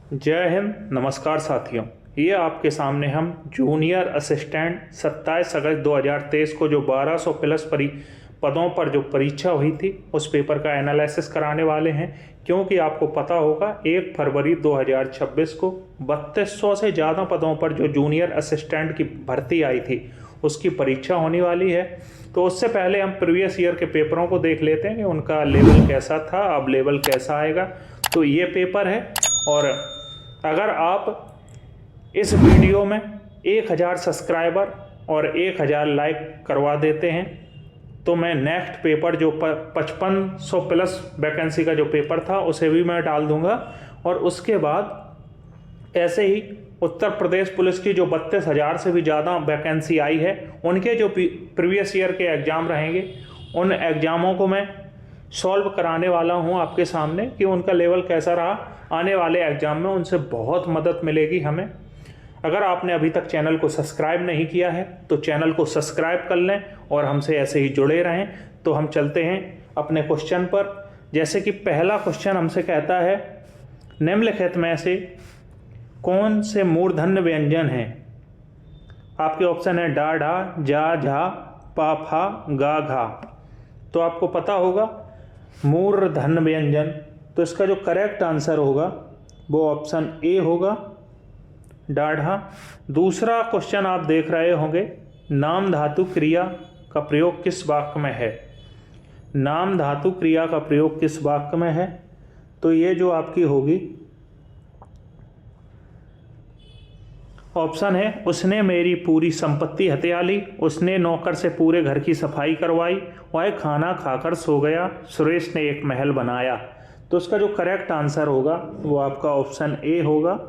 जय हिंद। नमस्कार साथियों, ये आपके सामने हम जूनियर असिस्टेंट 27 अगस्त 2023 को जो 1200 प्लस पदों पर जो परीक्षा हुई थी उस पेपर का एनालिसिस कराने वाले हैं। क्योंकि आपको पता होगा 1 फरवरी 2026 को 3200 से ज़्यादा पदों पर जो जूनियर असिस्टेंट की भर्ती आई थी उसकी परीक्षा होने वाली है। तो उससे पहले हम प्रीवियस ईयर के पेपरों को देख लेते हैं कि उनका लेवल कैसा था, अब लेवल कैसा आएगा। तो ये पेपर है, और अगर आप इस वीडियो में 1000 सब्सक्राइबर और 1000 लाइक करवा देते हैं तो मैं नेक्स्ट पेपर जो 5500 प्लस वैकेंसी का जो पेपर था उसे भी मैं डाल दूंगा। और उसके बाद ऐसे ही उत्तर प्रदेश पुलिस की जो 32,000 से भी ज़्यादा वैकेंसी आई है उनके जो प्रीवियस ईयर के एग्ज़ाम रहेंगे उन एग्ज़ामों को मैं सॉल्व कराने वाला हूं आपके सामने कि उनका लेवल कैसा रहा। आने वाले एग्ज़ाम में उनसे बहुत मदद मिलेगी हमें। अगर आपने अभी तक चैनल को सब्सक्राइब नहीं किया है तो चैनल को सब्सक्राइब कर लें और हमसे ऐसे ही जुड़े रहें। तो हम चलते हैं अपने क्वेश्चन पर। जैसे कि पहला क्वेश्चन हमसे कहता है, निम्नलिखित में से कौन से मूर्धन्य व्यंजन हैं? आपके ऑप्शन है डा ढा, जा झा, पा फा, गा घा। तो आपको पता होगा मूर्धन्य व्यंजन, तो इसका जो करेक्ट आंसर होगा वो ऑप्शन ए होगा, डाढ़ा। दूसरा क्वेश्चन आप देख रहे होंगे, नाम धातु क्रिया का प्रयोग किस वाक्य में है? नाम धातु क्रिया का प्रयोग किस वाक्य में है? तो ये जो आपकी होगी ऑप्शन है, उसने मेरी पूरी संपत्ति हथिया ली, उसने नौकर से पूरे घर की सफाई करवाई, वह खाना खाकर सो गया, सुरेश ने एक महल बनाया। तो उसका जो करेक्ट आंसर होगा वो आपका ऑप्शन ए होगा,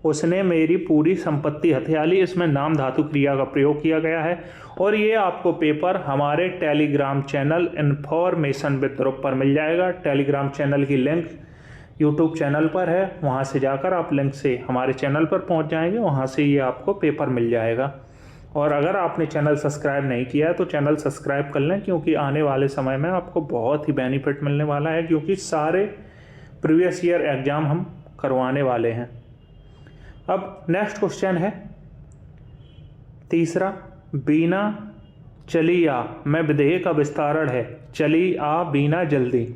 उसने मेरी पूरी संपत्ति हथिया ली। इसमें नाम धातु क्रिया का प्रयोग किया गया है। और ये आपको पेपर हमारे Telegram channel information with group पर मिल जाएगा। टेलीग्राम चैनल की लिंक यूट्यूब चैनल पर है, वहाँ से जाकर आप लिंक से हमारे चैनल पर पहुँच जाएंगे, वहाँ से ये आपको पेपर मिल जाएगा। और अगर आपने चैनल सब्सक्राइब नहीं किया है तो चैनल सब्सक्राइब कर लें, क्योंकि आने वाले समय में आपको बहुत ही बेनिफिट मिलने वाला है, क्योंकि सारे प्रीवियस ईयर एग्ज़ाम हम करवाने वाले हैं। अब नेक्स्ट क्वेश्चन है तीसरा, बीना चली आ में विधेय का विस्तारण है, चली आ बीना जल्दी।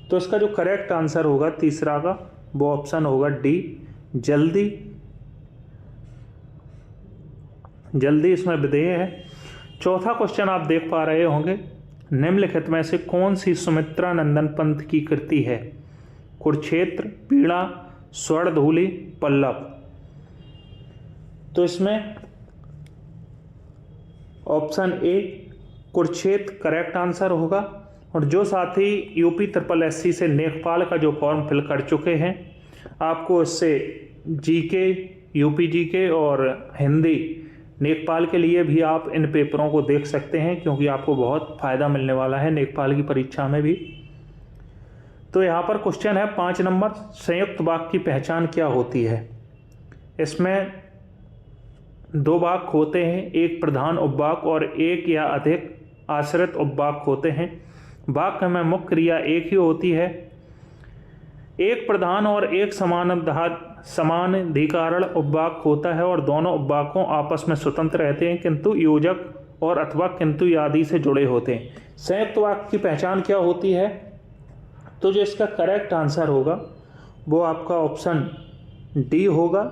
तो इसका जो करेक्ट आंसर होगा तीसरा का वो ऑप्शन होगा डी, जल्दी। जल्दी इसमें विधेय है। चौथा क्वेश्चन आप देख पा रहे होंगे, निम्नलिखित में से कौन सी सुमित्रा नंदन पंत की कृति है? कुरुक्षेत्र, पीड़ा, स्वर्णधूलि, पल्लव। तो इसमें option A Kurukshetra correct answer होगा। और जो साथी यूपी SSSC से नेकपाल का जो फॉर्म फिल कर चुके हैं, आपको इससे जीके, यूपी जीके और हिंदी नेकपाल के लिए भी आप इन पेपरों को देख सकते हैं, क्योंकि आपको बहुत फ़ायदा मिलने वाला है नेकपाल की परीक्षा में भी। तो यहाँ पर क्वेश्चन है 5 नंबर, संयुक्त वाक्य की पहचान क्या होती है? इसमें 2 वाक्य होते हैं, एक प्रधान उपवाक्य और एक या अधिक आश्रित उपवाक्य होते हैं। वाक्य में मुख्य क्रिया एक ही होती है। एक प्रधान और एक समानाधिकारण उपवाक्य होता है और दोनों उपवाक्यों आपस में स्वतंत्र रहते हैं, किंतु योजक और अथवा किंतु आदि से जुड़े होते हैं। संयुक्त वाक्य की पहचान क्या होती है? तो जो इसका करेक्ट आंसर होगा वो आपका ऑप्शन डी होगा।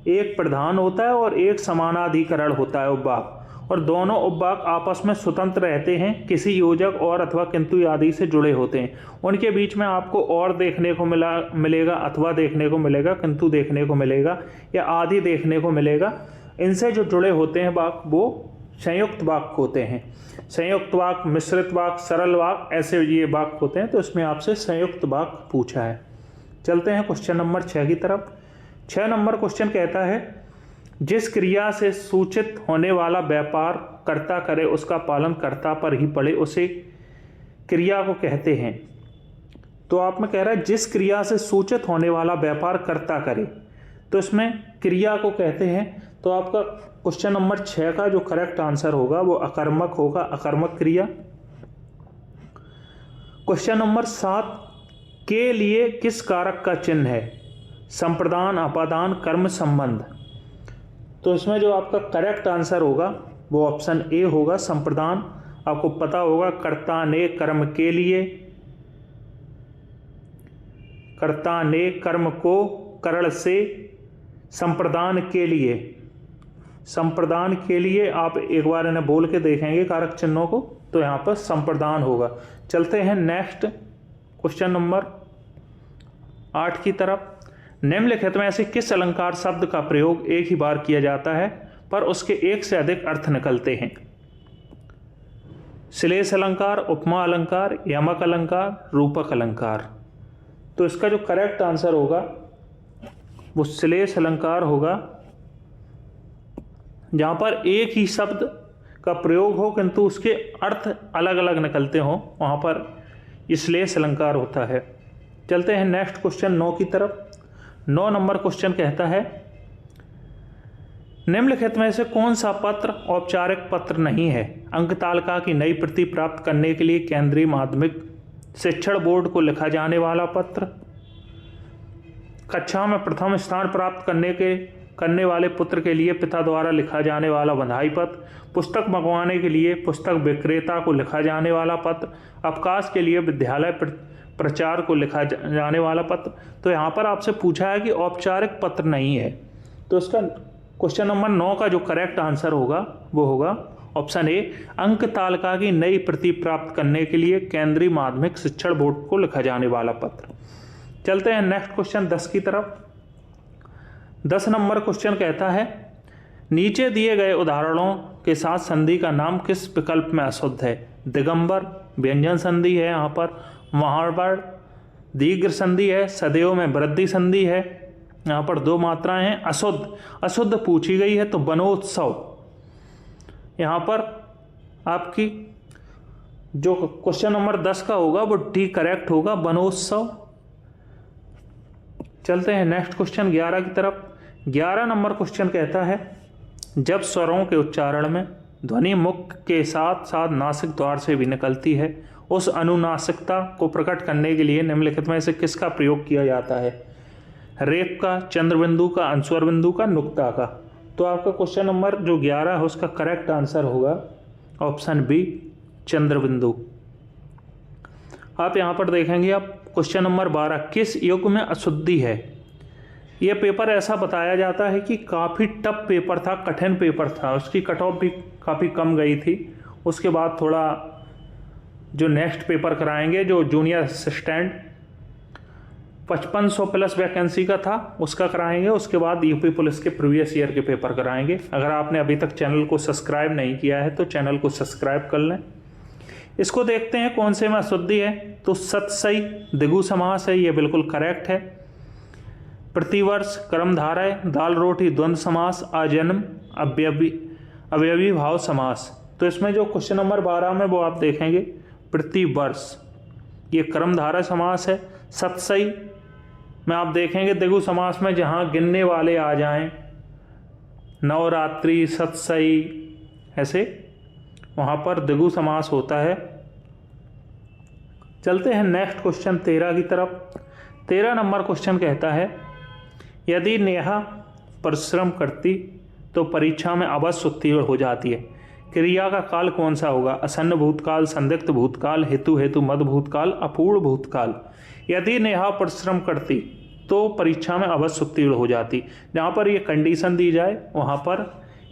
एक प्रधान होता है और एक समानाधिकरण होता है उपवाक्य, और दोनों उपवाक्य आपस में स्वतंत्र रहते हैं, किसी योजक और अथवा किंतु आदि से जुड़े होते हैं। उनके बीच में आपको और देखने को मिलेगा, अथवा देखने को मिलेगा, किंतु देखने को मिलेगा, या आदि देखने को मिलेगा। इनसे जो जुड़े होते हैं वाक्य वो संयुक्त वाक्य होते हैं। संयुक्त वाक्य, मिश्रित वाक्य, सरल वाक्य, ऐसे ये वाक्य होते हैं। तो इसमें आपसे संयुक्त वाक्य पूछा है। चलते हैं क्वेश्चन नंबर 6 की तरफ। 6 नंबर क्वेश्चन कहता है, जिस क्रिया से सूचित होने वाला व्यापार कर्ता करे उसका पालन कर्ता पर ही पड़े उसे क्रिया को कहते हैं। तो आप में कह रहा है जिस क्रिया से सूचित होने वाला व्यापार कर्ता करे, तो इसमें क्रिया को कहते हैं। तो आपका क्वेश्चन नंबर 6 का जो करेक्ट आंसर होगा वो अकर्मक होगा, अकर्मक क्रिया। क्वेश्चन नंबर 7, के लिए किस कारक का चिन्ह है? संप्रदान, अपादान, कर्म संबंध। तो इसमें जो आपका करेक्ट आंसर होगा वो ऑप्शन ए होगा, संप्रदान। आपको पता होगा कर्ता ने कर्म के लिए, कर्ता ने कर्म को करण से संप्रदान के लिए, संप्रदान के लिए आप एक बार इन्हें बोल के देखेंगे कारक चिन्हों को, तो यहाँ पर संप्रदान होगा। चलते हैं नेक्स्ट क्वेश्चन नंबर 8 की तरफ। निम्नलिखित में से किस अलंकार शब्द का प्रयोग एक ही बार किया जाता है पर उसके एक से अधिक अर्थ निकलते हैं? श्लेष अलंकार, उपमा अलंकार, यमक अलंकार, रूपक अलंकार। तो इसका जो करेक्ट आंसर होगा वो श्लेष अलंकार होगा, जहां पर एक ही शब्द का प्रयोग हो किंतु उसके अर्थ अलग अलग निकलते हो, वहां पर श्लेष अलंकार होता है। चलते हैं नेक्स्ट क्वेश्चन 9 की तरफ। 9 नंबर क्वेश्चन कहता है, निम्नलिखित में से कौन सा पत्र औपचारिक पत्र नहीं है? अंक तालिका की नई प्रति प्राप्त करने के लिए केंद्रीय माध्यमिक शिक्षण बोर्ड को लिखा जाने वाला पत्र, कक्षा में प्रथम स्थान प्राप्त करने वाले पुत्र के लिए पिता द्वारा लिखा जाने वाला बधाई पत्र, पुस्तक मंगवाने के लिए पुस्तक विक्रेता को लिखा जाने वाला पत्र, अवकाश के लिए विद्यालय प्रचार को लिखा जाने वाला पत्र। तो यहाँ पर आपसे पूछा है कि औपचारिक पत्र नहीं है, तो इसका क्वेश्चन नंबर 9 का जो करेक्ट आंसर होगा वो होगा ऑप्शन ए, अंक तालिका की नई प्रति प्राप्त करने के लिए केंद्रीय माध्यमिक शिक्षण बोर्ड को लिखा जाने वाला पत्र। चलते हैं नेक्स्ट क्वेश्चन 10 की तरफ। 10 नंबर क्वेश्चन कहता है, नीचे दिए गए उदाहरणों के साथ संधि का नाम किस विकल्प में अशुद्ध है? दिगंबर व्यंजन संधि है, यहाँ पर महावर दीर्घ संधि है, सदैव में वृद्धि संधि है, यहाँ पर 2 मात्राएं हैं। अशुद्ध पूछी गई है तो बनोत्सव, यहाँ पर आपकी जो क्वेश्चन नंबर 10 का होगा वो डी करेक्ट होगा, बनोत्सव। चलते हैं नेक्स्ट क्वेश्चन 11 की तरफ। 11 नंबर क्वेश्चन कहता है, जब स्वरों के उच्चारण में ध्वनि मुख के साथ साथ नासिक द्वार से भी निकलती है, उस अनुनासिकता को प्रकट करने के लिए निम्नलिखित में से किसका प्रयोग किया जाता है? रेप का, चंद्रबिंदु का, अंस्वर बिंदु का, नुक्ता का। तो आपका क्वेश्चन नंबर जो 11 है उसका करेक्ट आंसर होगा ऑप्शन बी, चंद्रबिंदु। आप यहाँ पर देखेंगे आप क्वेश्चन नंबर 12, किस युग में अशुद्धि है? यह पेपर ऐसा बताया जाता है कि काफ़ी टफ पेपर था, कठिन पेपर था, उसकी कट ऑफ भी काफ़ी कम गई थी। उसके बाद थोड़ा जो नेक्स्ट पेपर कराएंगे जो जूनियर असिस्टेंट 5500 प्लस वैकेंसी का था उसका कराएंगे, उसके बाद यूपी पुलिस के प्रीवियस ईयर के पेपर कराएंगे। अगर आपने अभी तक चैनल को सब्सक्राइब नहीं किया है तो चैनल को सब्सक्राइब कर लें। इसको देखते हैं कौन से में अशुद्धि है। तो सतसई द्विगु समास है, ये बिल्कुल करेक्ट है। प्रतिवर्ष, कर्मधारय, दाल रोटी द्वंद्व समास, आजन्म, अवयवी भाव समास। तो इसमें जो क्वेश्चन नंबर 12 में वो आप देखेंगे प्रतिवर्ष, ये कर्मधारय समास है। सतसई में आप देखेंगे द्विगु समास में जहाँ गिनने वाले आ जाएं, नवरात्रि, सतसई, ऐसे वहाँ पर द्विगु समास होता है। चलते हैं नेक्स्ट क्वेश्चन 13 की तरफ। 13 नंबर क्वेश्चन कहता है, यदि नेहा परिश्रम करती तो परीक्षा में अवश्य उत्तीर्ण हो जाती है। क्रिया का काल कौन सा होगा? आसन्न भूतकाल, संदिग्ध भूतकाल, हेतु मध्य भूतकाल, अपूर्ण भूतकाल। यदि नेहा परिश्रम करती तो परीक्षा में अवश्य उत्तीर्ण हो जाती। जहाँ पर ये कंडीशन दी जाए वहाँ पर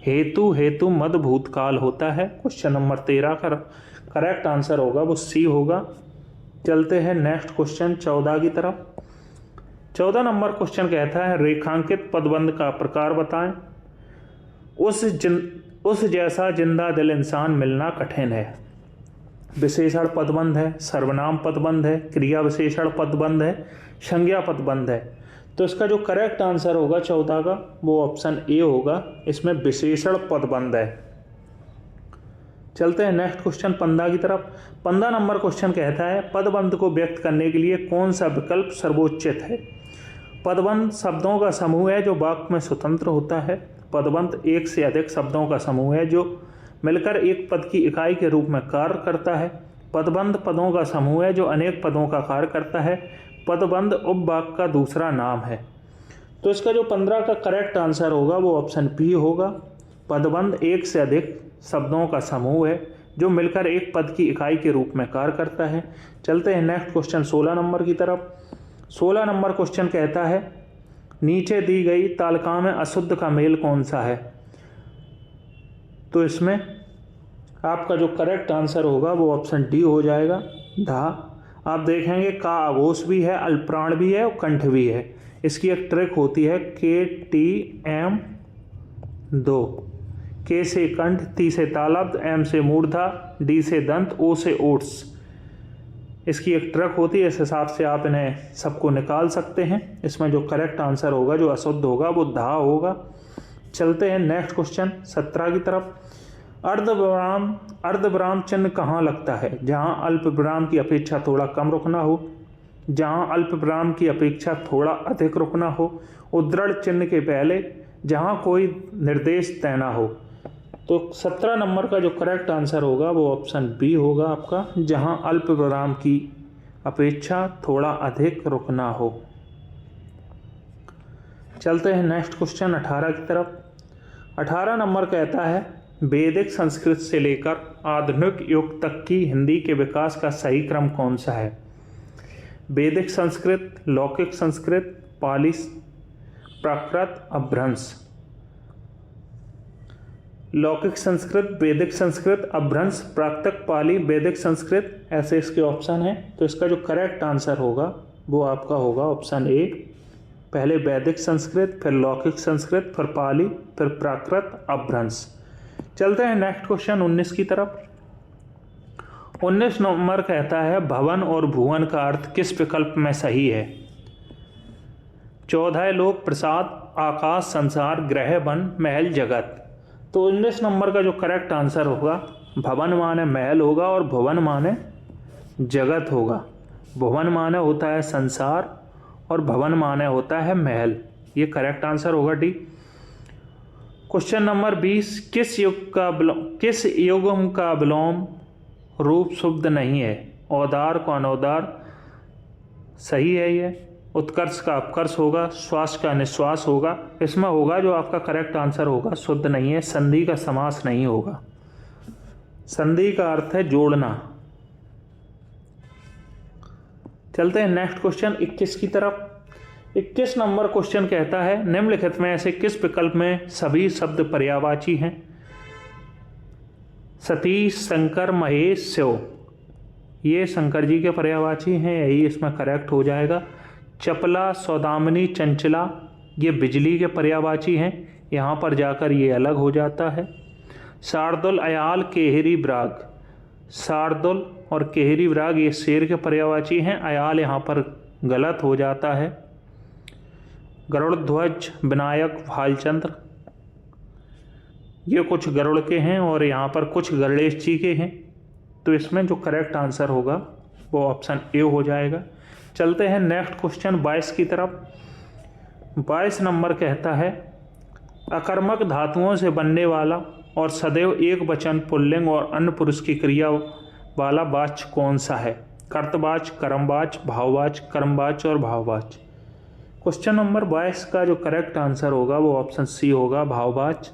हेतु मध्य भूतकाल होता है। क्वेश्चन नंबर 13 का करेक्ट आंसर होगा वो सी होगा। चलते हैं नेक्स्ट क्वेश्चन 14 की तरफ। 14 नंबर क्वेश्चन कहता है, रेखांकित पदबंध का प्रकार बताएं। उस जैसा जिंदा दिल इंसान मिलना कठिन है। विशेषण पदबंध है, सर्वनाम पदबंध है, क्रिया विशेषण पदबंध है, संज्ञा पदबंध है। तो इसका जो करेक्ट आंसर होगा 14 का वो ऑप्शन ए होगा, इसमें विशेषण पदबंध है। चलते हैं नेक्स्ट क्वेश्चन 15 की तरफ। 15 नंबर क्वेश्चन कहता है, पदबंध को व्यक्त करने के लिए कौन सा विकल्प सर्वोचित है? पदबंध शब्दों का समूह है जो वाक्य में स्वतंत्र होता है। पदबंध एक से अधिक शब्दों का समूह है जो मिलकर एक पद की इकाई के रूप में कार्य करता है। पदबंध पदों का समूह है जो अनेक पदों का कार्य करता है। पदबंध उपवाक्य का दूसरा नाम है। तो इसका जो 15 का करेक्ट आंसर होगा वो ऑप्शन बी होगा। पदबंध एक से अधिक शब्दों का समूह है जो मिलकर एक पद की इकाई के रूप में कार्य करता है। चलते हैं नेक्स्ट क्वेश्चन 16 नंबर की तरफ। 16 नंबर क्वेश्चन कहता है नीचे दी गई तालिका में अशुद्ध का मेल कौन सा है। तो इसमें आपका जो करेक्ट आंसर होगा वो ऑप्शन डी हो जाएगा, धा। आप देखेंगे का आघोष भी है, अल्पप्राण भी है और कंठ भी है। इसकी एक ट्रिक होती है KTM 2। के से कंठ, टी से तालब्ध, एम से मूर्धा, डी से दंत, ओ से ओट्स। इसकी एक ट्रिक होती है, इस हिसाब से आप इन्हें सबको निकाल सकते हैं। इसमें जो करेक्ट आंसर होगा जो अशुद्ध होगा वो धा होगा। चलते हैं नेक्स्ट क्वेश्चन 17 की तरफ। अर्धविराम चिन्ह कहाँ लगता है? जहाँ अल्प विराम की अपेक्षा थोड़ा कम रुकना हो, जहाँ अल्प विराम की अपेक्षा थोड़ा अधिक रुकना हो, उद्धरण चिन्ह के पहले, जहाँ कोई निर्देश तय ना हो। तो 17 नंबर का जो करेक्ट आंसर होगा वो ऑप्शन बी होगा आपका, जहाँ अल्प विराम की अपेक्षा थोड़ा अधिक रुकना हो। चलते हैं नेक्स्ट क्वेश्चन 18 की तरफ। 18 नंबर कहता है वैदिक संस्कृत से लेकर आधुनिक युग तक की हिंदी के विकास का सही क्रम कौन सा है? वैदिक संस्कृत, लौकिक संस्कृत, पाली प्राकृत, अपभ्रंश। लौकिक संस्कृत, वैदिक संस्कृत, अपभ्रंश, प्राकृत, पाली, वैदिक संस्कृत, ऐसे इसके ऑप्शन हैं। तो इसका जो करेक्ट आंसर होगा वो आपका होगा ऑप्शन ए, पहले वैदिक संस्कृत, फिर लौकिक संस्कृत, फिर पाली, फिर प्राकृत, अपभ्रंश। चलते हैं नेक्स्ट क्वेश्चन 19 की तरफ। 19 नंबर कहता है भवन और भुवन का अर्थ किस विकल्प में सही है? 14 लोक, प्रसाद, आकाश, संसार, ग्रह, वन, महल, जगत। तो 19 नंबर का जो करेक्ट आंसर होगा भवन माने महल होगा और भुवन माने जगत होगा। भुवन माने होता है संसार और भवन माने होता है महल। ये करेक्ट आंसर होगा डी। क्वेश्चन नंबर 20 किस युग्म का विलोम रूप शुद्ध नहीं है? औदार को अनौदार, सही है ये। उत्कर्ष का अपकर्ष होगा, श्वास का निश्वास होगा। इसमें होगा जो आपका करेक्ट आंसर होगा शुद्ध नहीं है, संधि का समास नहीं होगा। संधि का अर्थ है जोड़ना। चलते हैं नेक्स्ट क्वेश्चन 21 की तरफ। 21 नंबर क्वेश्चन कहता है निम्नलिखित में ऐसे किस विकल्प में सभी शब्द पर्यायवाची हैं? सतीश, शंकर, महेश, शिव, ये शंकर जी के पर्यायवाची हैं, यही इसमें करेक्ट हो जाएगा। चपला, सौदामिनी, चंचला, ये बिजली के पर्यायवाची हैं, यहाँ पर जाकर ये अलग हो जाता है। शार्दुल, अयाल, केहरी, ब्राग। शार्दुल और केहरी ब्राग ये शेर के पर्यायवाची हैं, अयाल यहाँ पर गलत हो जाता है। गरुड़ध्वज, विनायक, भालचंद्र, ये कुछ गरुड़ के हैं और यहाँ पर कुछ गरुड़ेश जी के हैं। तो इसमें जो करेक्ट आंसर होगा वो ऑप्शन ए हो जाएगा। चलते हैं नेक्स्ट क्वेश्चन 22 की तरफ। 22 नंबर कहता है अकर्मक धातुओं से बनने वाला और सदैव एक वचन पुल्लिंग और अन्य पुरुष की क्रिया वाला वाच्य कौन सा है? कर्तवाच्य, कर्मवाच्य, भाववाच्य, कर्मवाच्य और भाववाच्य। क्वेश्चन नंबर 22 का जो करेक्ट आंसर होगा वो ऑप्शन सी होगा, भाववाच्य।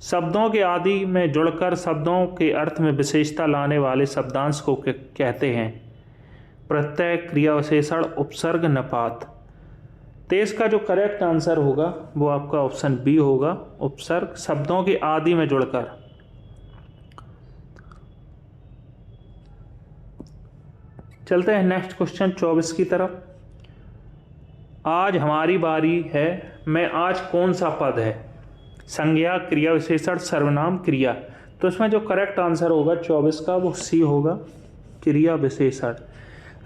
शब्दों के आदि में जुड़कर शब्दों के अर्थ में विशेषता लाने वाले शब्दांश को कहते हैं प्रत्यय, क्रिया विशेषण, उपसर्ग, नपात। तो इसका जो करेक्ट आंसर होगा वो आपका ऑप्शन बी होगा, उपसर्ग। शब्दों के आदि में जुड़कर। चलते हैं नेक्स्ट क्वेश्चन 24 की तरफ। आज हमारी बारी है मैं आज कौन सा पद है? संज्ञा, क्रिया विशेषण, सर्वनाम, क्रिया। तो इसमें जो करेक्ट आंसर होगा 24 का वो सी होगा, क्रिया विशेषण।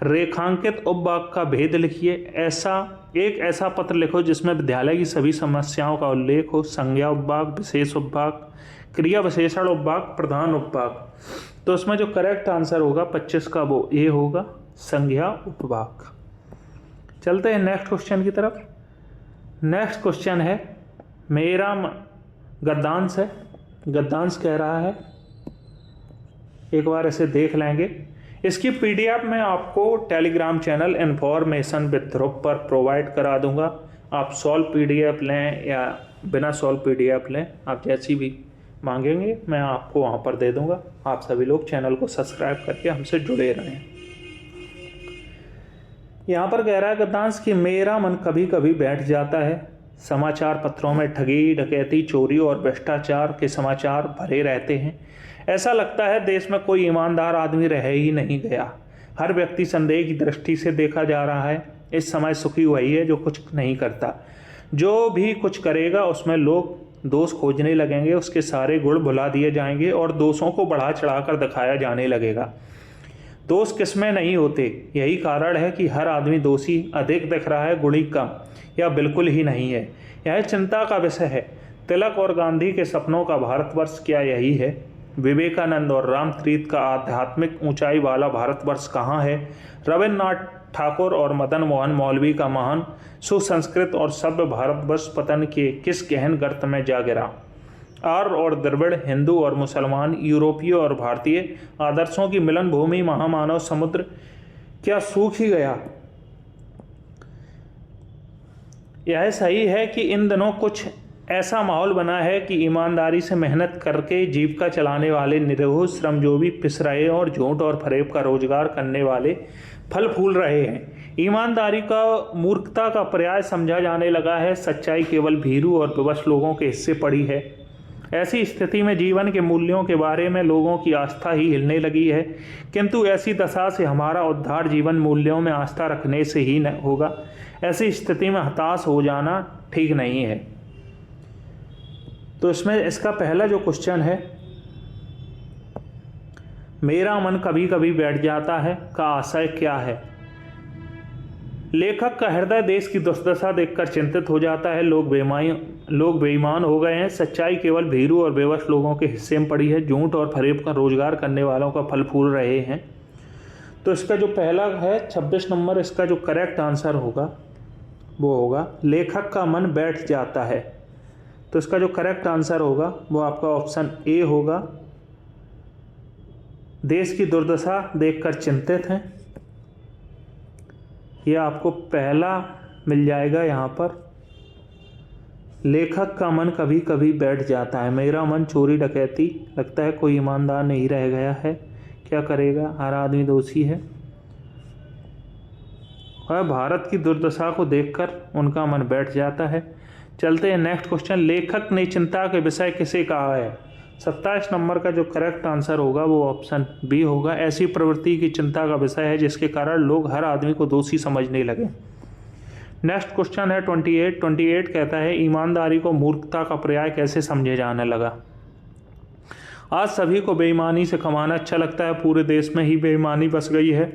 रेखांकित उपवाक्य का भेद लिखिए। ऐसा पत्र लिखो जिसमें विद्यालय की सभी समस्याओं का उल्लेख हो। संज्ञा उपवाक्य, विशेष उपवाक्य, क्रिया विशेषण उपवाक्य, प्रधान उपवाक्य। तो इसमें जो करेक्ट आंसर होगा 25 का वो ए होगा, संज्ञा उपवाक्य। चलते हैं नेक्स्ट क्वेश्चन की तरफ। नेक्स्ट क्वेश्चन है मेरा गद्यांश है, गद्यांश कह रहा है, एक बार इसे देख लेंगे। इसकी पीडीएफ मैं आपको टेलीग्राम चैनल इन्फॉर्मेशन विद ध्रुव पर प्रोवाइड करा दूंगा। आप सॉल्व PDF लें या बिना सॉल्व PDF लें, आप जैसी भी मांगेंगे मैं आपको वहाँ पर दे दूँगा। आप सभी लोग चैनल को सब्सक्राइब करके हमसे जुड़े रहें। यहाँ पर कह रहा है गद्दांश कि मेरा मन कभी कभी बैठ जाता है। समाचार पत्रों में ठगी, डकैती, चोरी और भ्रष्टाचार के समाचार भरे रहते हैं। ऐसा लगता है देश में कोई ईमानदार आदमी रह ही नहीं गया। हर व्यक्ति संदेह की दृष्टि से देखा जा रहा है। इस समय सुखी वही है जो कुछ नहीं करता। जो भी कुछ करेगा उसमें लोग दोष खोजने लगेंगे, उसके सारे गुण भुला दिए जाएंगे और दोषों को बढ़ा चढ़ाकर दिखाया जाने लगेगा। दोष किसमें नहीं होते, यही कारण है कि हर आदमी दोषी अधिक दिख रहा है, गुणी कम या बिल्कुल ही नहीं है। यह चिंता का विषय है। तिलक और गांधी के सपनों का भारतवर्ष क्या यही है? विवेकानंद और रामतीर्थ का आध्यात्मिक ऊंचाई वाला भारतवर्ष कहाँ है? रविन्द्रनाथ ठाकुर और मदन मोहन मौलवी का महान सुसंस्कृत और सभ्य भारतवर्ष पतन के किस गहन गर्त में जा गिरा? आर्य और द्रविड़, हिंदू और मुसलमान, यूरोपीय और भारतीय आदर्शों की मिलन भूमि महामानव समुद्र क्या सूख ही गया? यह सही है कि इन दिनों कुछ ऐसा माहौल बना है कि ईमानदारी से मेहनत करके जीविका चलाने वाले निरहुँ श्रमजीवी पिस रहे और झूठ और फरेब का रोजगार करने वाले फल फूल रहे हैं। ईमानदारी का मूर्खता का पर्याय समझा जाने लगा है। सच्चाई केवल भीरू और विवश लोगों के हिस्से पड़ी है। ऐसी स्थिति में जीवन के मूल्यों के बारे में लोगों की आस्था ही हिलने लगी है। किंतु ऐसी दशा से हमारा उद्धार जीवन मूल्यों में आस्था रखने से ही न होगा। ऐसी स्थिति में हताश हो जाना ठीक नहीं है। तो इसमें इसका पहला जो क्वेश्चन है, मेरा मन कभी कभी बैठ जाता है का आशय क्या है? लेखक का हृदय देश की दुर्दशा देखकर चिंतित हो जाता है। लोग बेईमान हो गए हैं। सच्चाई केवल भीरू और बेवश लोगों के हिस्से में पड़ी है। झूठ और फरेब का रोजगार करने वालों का फल फूल रहे हैं। तो इसका जो पहला है 26 नंबर, इसका जो करेक्ट आंसर होगा वो होगा लेखक का मन बैठ जाता है। तो इसका जो करेक्ट आंसर होगा वो आपका ऑप्शन ए होगा। देश की दुर्दशा देखकर चिंतित हैं, ये आपको पहला मिल जाएगा। यहाँ पर लेखक का मन कभी कभी बैठ जाता है। मेरा मन चोरी डकैती, लगता है कोई ईमानदार नहीं रह गया है, क्या करेगा, हर आदमी दोषी है। और भारत की दुर्दशा को देखकर उनका मन बैठ जाता है। चलते हैं नेक्स्ट क्वेश्चन। लेखक ने चिंता के विषय किसे कहा है? 27 नंबर का जो करेक्ट आंसर होगा वो ऑप्शन बी होगा। ऐसी प्रवृत्ति की चिंता का विषय है जिसके कारण लोग हर आदमी को दोषी समझने लगे। नेक्स्ट क्वेश्चन है 28 कहता है ईमानदारी को मूर्खता का पर्याय कैसे समझे जाने लगा? आज सभी को बेईमानी से कमाना अच्छा लगता है। पूरे देश में ही बेईमानी बस गई है।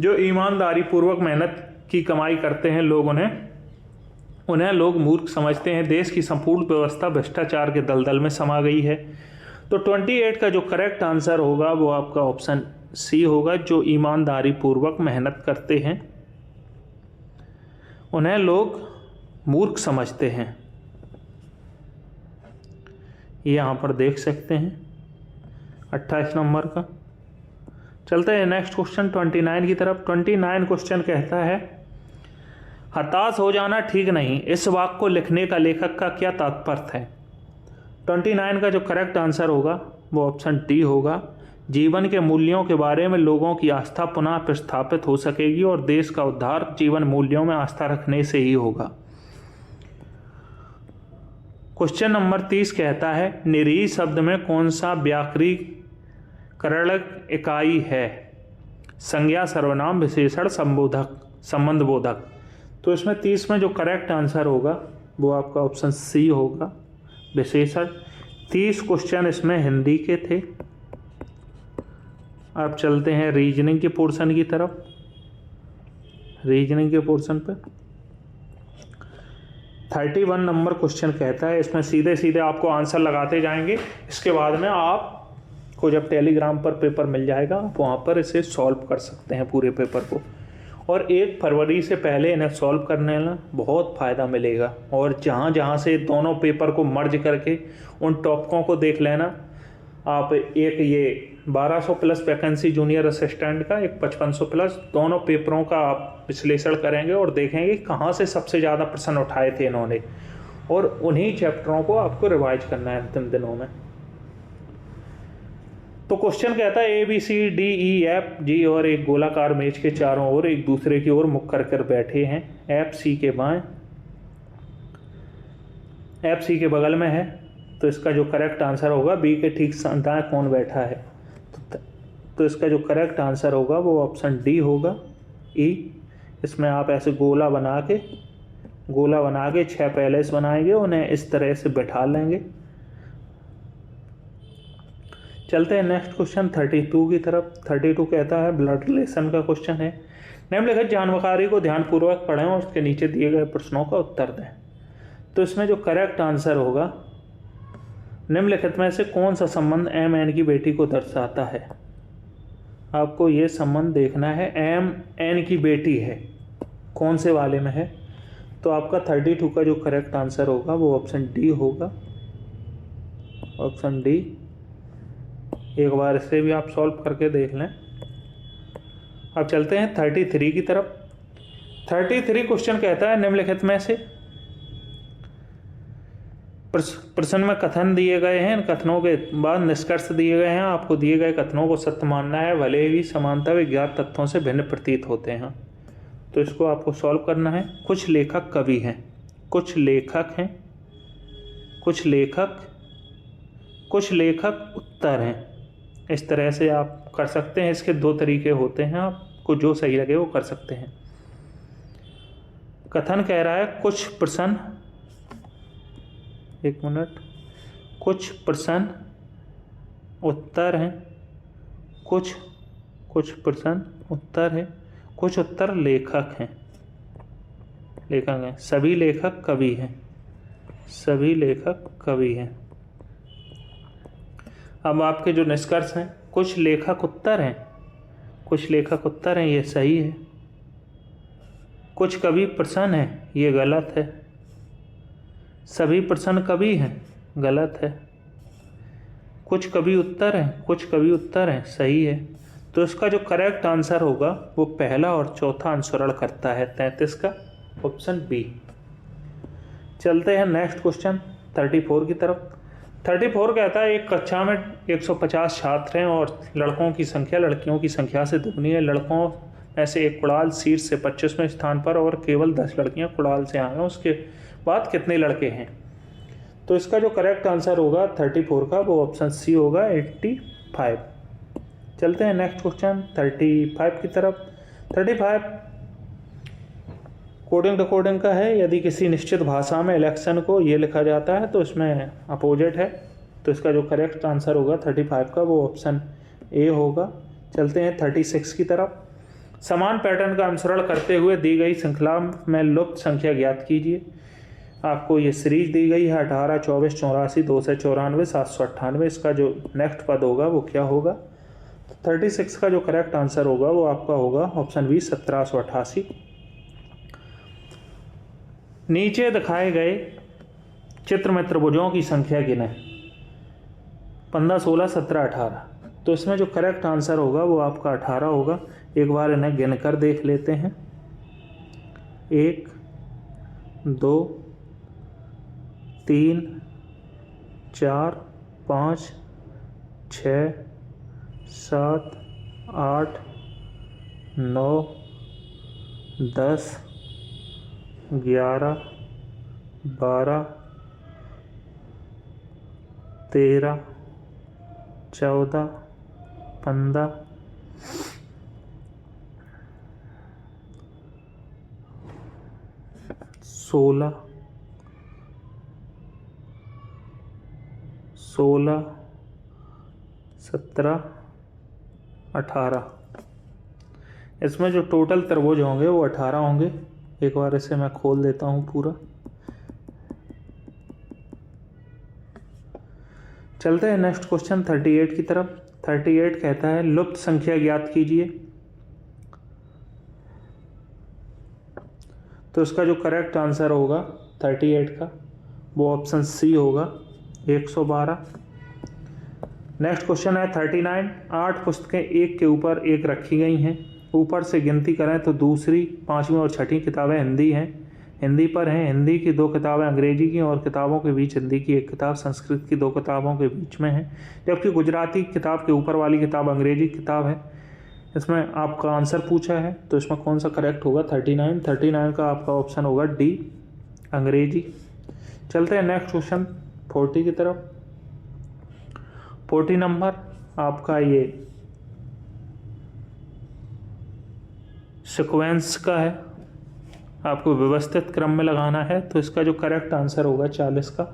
जो ईमानदारी पूर्वक मेहनत की कमाई करते हैं उन्हें लोग मूर्ख समझते हैं। देश की संपूर्ण व्यवस्था भ्रष्टाचार के दलदल में समा गई है। तो 28 का जो करेक्ट आंसर होगा वो आपका ऑप्शन सी होगा। जो ईमानदारी पूर्वक मेहनत करते हैं उन्हें लोग मूर्ख समझते हैं। ये यहाँ पर देख सकते हैं 28 नंबर का। चलते हैं नेक्स्ट क्वेश्चन 29 की तरफ। 29 क्वेश्चन कहता है हताश हो जाना ठीक नहीं। इस वाक्य को लिखने का लेखक का क्या तात्पर्य है? 29 का जो करेक्ट आंसर होगा वो ऑप्शन डी होगा। जीवन के मूल्यों के बारे में लोगों की आस्था पुनः प्रस्थापित हो सकेगी और देश का उद्धार जीवन मूल्यों में आस्था रखने से ही होगा। क्वेश्चन नंबर 30 कहता है निरीह शब्द में कौन सा व्याकरणिक इकाई है? संज्ञा, सर्वनाम, विशेषण, संबंध बोधक। तो इसमें 30 में जो करेक्ट आंसर होगा वो आपका ऑप्शन सी होगा, विशेषण। 30 क्वेश्चन इसमें हिंदी के थे। अब चलते हैं रीजनिंग के पोर्शन की तरफ। रीजनिंग के पोर्शन पर 31 नंबर क्वेश्चन कहता है, इसमें सीधे सीधे आपको आंसर लगाते जाएंगे। इसके बाद में आपको जब टेलीग्राम पर पेपर मिल जाएगा आप वहाँ पर इसे सॉल्व कर सकते हैं पूरे पेपर को। और 1 फरवरी से पहले इन्हें सॉल्व करने में बहुत फ़ायदा मिलेगा। और जहाँ जहाँ से दोनों पेपर को मर्ज करके उन टॉपिकों को देख लेना। आप एक ये 1200 प्लस वैकेंसी जूनियर असिस्टेंट का, एक 5500 प्लस, दोनों पेपरों का आप विश्लेषण करेंगे और देखेंगे कहाँ से सबसे ज़्यादा प्रश्न उठाए थे इन्होंने, और उन्हीं चैप्टरों को आपको रिवाइज करना है अंतिम दिनों में। तो क्वेश्चन कहता है ABCDEFG और एक गोलाकार मेज के चारों ओर एक दूसरे की ओर मुख कर बैठे हैं। FC के बाएं, FC के बगल में है, तो इसका जो करेक्ट आंसर होगा B के ठीक दाएं कौन बैठा है, तो इसका जो करेक्ट आंसर होगा वो ऑप्शन D होगा, E। इसमें आप ऐसे गोला बना के 6 पैलेस बनाएंगे, उन्हें इस तरह से बैठा लेंगे। चलते हैं नेक्स्ट क्वेश्चन 32 की तरफ। 32 कहता है ब्लड रिलेशन का क्वेश्चन है। निम्नलिखित जानकारी को ध्यानपूर्वक पढ़ें और उसके नीचे दिए गए प्रश्नों का उत्तर दें। तो इसमें जो करेक्ट आंसर होगा, निम्नलिखित में से कौन सा संबंध MN की बेटी को दर्शाता है। आपको ये संबंध देखना है, MN की बेटी है, कौन से वाले में है। तो आपका 32 का जो करेक्ट आंसर होगा वो ऑप्शन D होगा, ऑप्शन D। एक बार इसे भी आप सॉल्व करके देख लें। अब चलते हैं 33 की तरफ। 33 क्वेश्चन कहता है निम्नलिखित में से प्रश्न में कथन दिए गए हैं, इन कथनों के बाद निष्कर्ष दिए गए हैं। आपको दिए गए कथनों को सत्य मानना है, भले ही समानता व ज्ञात तथ्यों से भिन्न प्रतीत होते हैं। तो इसको आपको सॉल्व करना है। कुछ लेखक कवि हैं, कुछ लेखक उत्तर हैं। इस तरह से आप कर सकते हैं। इसके 2 तरीके होते हैं, आपको जो सही लगे वो कर सकते हैं। कथन कह रहा है कुछ प्रश्न, कुछ प्रश्न उत्तर हैं, कुछ प्रश्न उत्तर हैं, कुछ उत्तर लेखक हैं, सभी लेखक कवि हैं। अब आपके जो निष्कर्ष हैं, कुछ लेखक उत्तर हैं, ये सही है। कुछ कवि प्रश्न हैं, ये गलत है। सभी प्रश्न कवि हैं, गलत है। कुछ कवि उत्तर हैं, सही है। तो इसका जो करेक्ट आंसर होगा वो पहला और चौथा अनुसरण करता है, 33 का, ऑप्शन B। चलते हैं नेक्स्ट क्वेश्चन 34 की तरफ। 34 कहता है एक कक्षा में 150 छात्र हैं और लड़कों की संख्या लड़कियों की संख्या से दुगनी है। लड़कों में से एक कुड़ाल शीर्ष से 25वें स्थान पर और केवल 10 लड़कियां कुड़ाल से आए हैं। उसके बाद कितने लड़के हैं। तो इसका जो करेक्ट आंसर होगा 34 का वो ऑप्शन C होगा, 85। चलते हैं नेक्स्ट क्वेश्चन 35 की तरफ। 35 कोडिंग डिकोडिंग का है। यदि किसी निश्चित भाषा में इलेक्शन को ये लिखा जाता है तो इसमें अपोजिट है। तो इसका जो करेक्ट आंसर होगा 35 का वो ऑप्शन A होगा। चलते हैं 36 की तरफ। समान पैटर्न का अनुसरण करते हुए दी गई श्रृंखला में लुप्त संख्या ज्ञात कीजिए। आपको ये सीरीज दी गई है 18, 24, 84, 294, 798। इसका जो नेक्स्ट पद होगा वो क्या होगा। 36 का जो करेक्ट आंसर होगा वो आपका होगा ऑप्शन B, 1788। नीचे दिखाए गए चित्र में त्रिभुजों की संख्या गिने। 15, 16, 17, 18। तो इसमें जो करेक्ट आंसर होगा वो आपका 18 होगा। एक बार इन्हें गिनकर देख लेते हैं। 1, 2, 3, 4, 5, 6, 7, 8, 9, 10, 11, 12, 13, 14, 15, 16, 17, 18। इसमें जो टोटल त्रिभुज होंगे वो 18 होंगे। एक बार इसे मैं खोल देता हूँ पूरा। चलते हैं नेक्स्ट क्वेश्चन 38 की तरफ। 38 कहता है लुप्त संख्या ज्ञात कीजिए। तो इसका जो करेक्ट आंसर होगा 38 का वो ऑप्शन C होगा, 112। नेक्स्ट क्वेश्चन है 39। 8 पुस्तकें एक के ऊपर एक रखी गई हैं। ऊपर से गिनती करें तो दूसरी, पाँचवीं और छठी किताबें हिंदी हैं, हिंदी पर हैं। हिंदी की 2 किताबें अंग्रेजी की और किताबों के बीच हिंदी की 1 किताब संस्कृत की 2 किताबों के बीच में है, जबकि गुजराती किताब के ऊपर वाली किताब अंग्रेजी किताब है। इसमें आपका आंसर पूछा है तो इसमें कौन सा करेक्ट होगा? 39 का आपका ऑप्शन होगा डी, अंग्रेजी। चलते हैं नेक्स्ट क्वेश्चन 40 की तरफ। 40 नंबर आपका ये सीक्वेंस का है, आपको व्यवस्थित क्रम में लगाना है, तो इसका जो करेक्ट आंसर होगा 40 का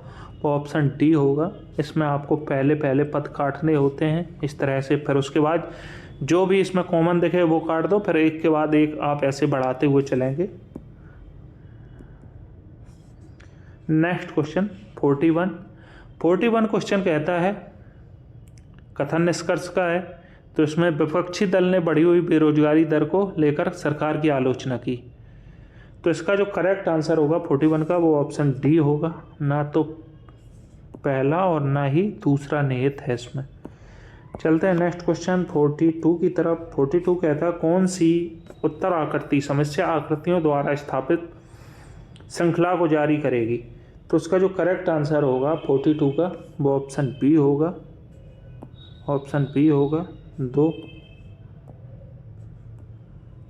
वो ऑप्शन डी होगा। इसमें आपको पहले पहले पद काटने होते हैं इस तरह से, फिर उसके बाद जो भी इसमें कॉमन दिखे वो काट दो, फिर एक के बाद एक आप ऐसे बढ़ाते हुए चलेंगे। नेक्स्ट क्वेश्चन 41 क्वेश्चन कहता है, कथन निष्कर्ष का है, तो इसमें विपक्षी दल ने बढ़ी हुई बेरोजगारी दर को लेकर सरकार की आलोचना की, तो इसका जो करेक्ट आंसर होगा 41 का वो ऑप्शन डी होगा। ना तो पहला और ना ही दूसरा निहित है इसमें। चलते हैं नेक्स्ट क्वेश्चन 42 की तरफ। 42 कहता है, कौन सी उत्तर आकृति समस्या आकृतियों द्वारा स्थापित श्रृंखला को जारी करेगी, तो उसका जो करेक्ट आंसर होगा 42 का वो ऑप्शन बी होगा, ऑप्शन बी होगा 2।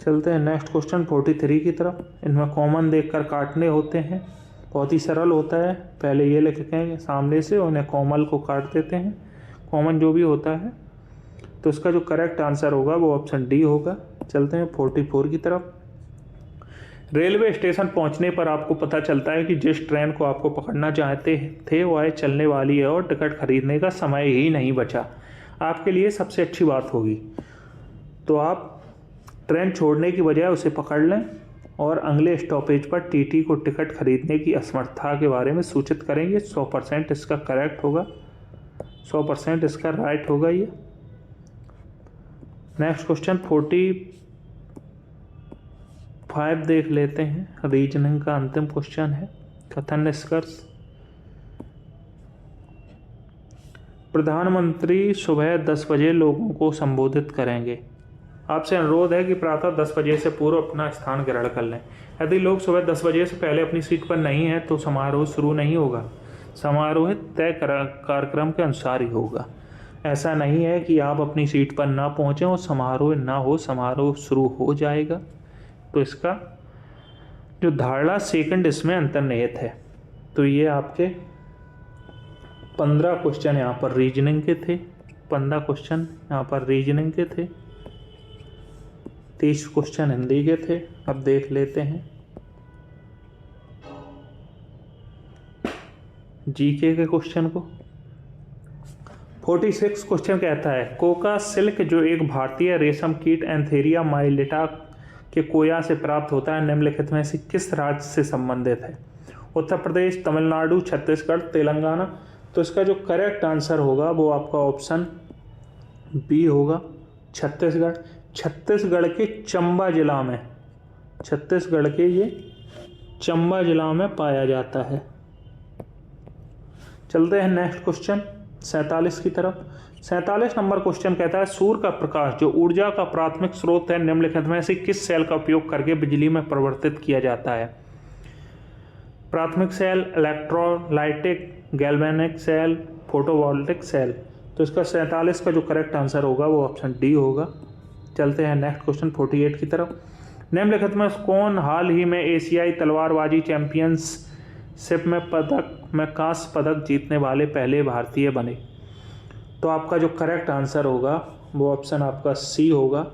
चलते हैं नेक्स्ट क्वेश्चन 43 की तरफ। इनमें कॉमन देखकर काटने होते हैं, बहुत ही सरल होता है। पहले ये लिखेंगे सामने से, उन्हें कॉमन को काट देते हैं, कॉमन जो भी होता है, तो इसका जो करेक्ट आंसर होगा वो ऑप्शन डी होगा। चलते हैं 44 की तरफ। रेलवे स्टेशन पहुंचने पर आपको पता चलता है कि जिस ट्रेन को आपको पकड़ना चाहते थे वह चलने वाली है और टिकट खरीदने का समय ही नहीं बचा। आपके लिए सबसे अच्छी बात होगी तो आप ट्रेन छोड़ने की बजाय उसे पकड़ लें और अगले स्टॉपेज पर टीटी को टिकट खरीदने की असमर्थता के बारे में सूचित करेंगे। 100% इसका करेक्ट होगा, 100% इसका राइट होगा ये। नेक्स्ट क्वेश्चन 45 देख लेते हैं, रीजनिंग का अंतिम क्वेश्चन है। कथन निष्कर्ष, प्रधानमंत्री सुबह 10 बजे लोगों को संबोधित करेंगे। आपसे अनुरोध है कि प्रातः 10 बजे से पूर्व अपना स्थान ग्रहण कर लें। यदि लोग सुबह 10 बजे से पहले अपनी सीट पर नहीं हैं तो समारोह शुरू नहीं होगा। समारोह तय कार्यक्रम के अनुसार ही होगा। ऐसा नहीं है कि आप अपनी सीट पर ना पहुँचें और समारोह ना हो, समारोह शुरू हो जाएगा। तो इसका जो धारणा सेकंड इसमें अंतर्निहित है। तो ये आपके 15 क्वेश्चन यहाँ पर रीजनिंग के थे, 15 क्वेश्चन यहाँ पर रीजनिंग के थे, 30 क्वेश्चन हिंदी के थे। अब देख लेते हैं जीके के क्वेश्चन को। 46 क्वेश्चन कहता है, कोका सिल्क जो एक भारतीय रेशम कीट एंथेरिया माइलिटा के कोया से प्राप्त होता है, निम्नलिखित में से किस राज्य से संबंधित है? उत्तर प्रदेश, तमिलनाडु, छत्तीसगढ़, तेलंगाना। तो इसका जो करेक्ट आंसर होगा वो आपका ऑप्शन बी होगा, छत्तीसगढ़। छत्तीसगढ़ के चंबा जिला में, छत्तीसगढ़ के ये चंबा जिला में पाया जाता है। चलते हैं नेक्स्ट क्वेश्चन 47 की तरफ। 47 नंबर क्वेश्चन कहता है, सूर्य का प्रकाश जो ऊर्जा का प्राथमिक स्रोत है, निम्नलिखित में से किस सेल का उपयोग करके बिजली में परिवर्तित किया जाता है? प्राथमिक cell, electrolytic, galvanic cell, photovoltaic cell. तो इसका 47 का जो करेक्ट आंसर होगा वो ऑप्शन डी होगा। चलते हैं नेक्स्ट क्वेश्चन 48 की तरफ। निम्नलिखित में कौन हाल ही में एशियाई तलवारबाजी चैंपियनशिप में कांस्य पदक जीतने वाले पहले भारतीय बने? तो आपका जो करेक्ट आंसर होगा वो ऑप्शन आपका सी होगा,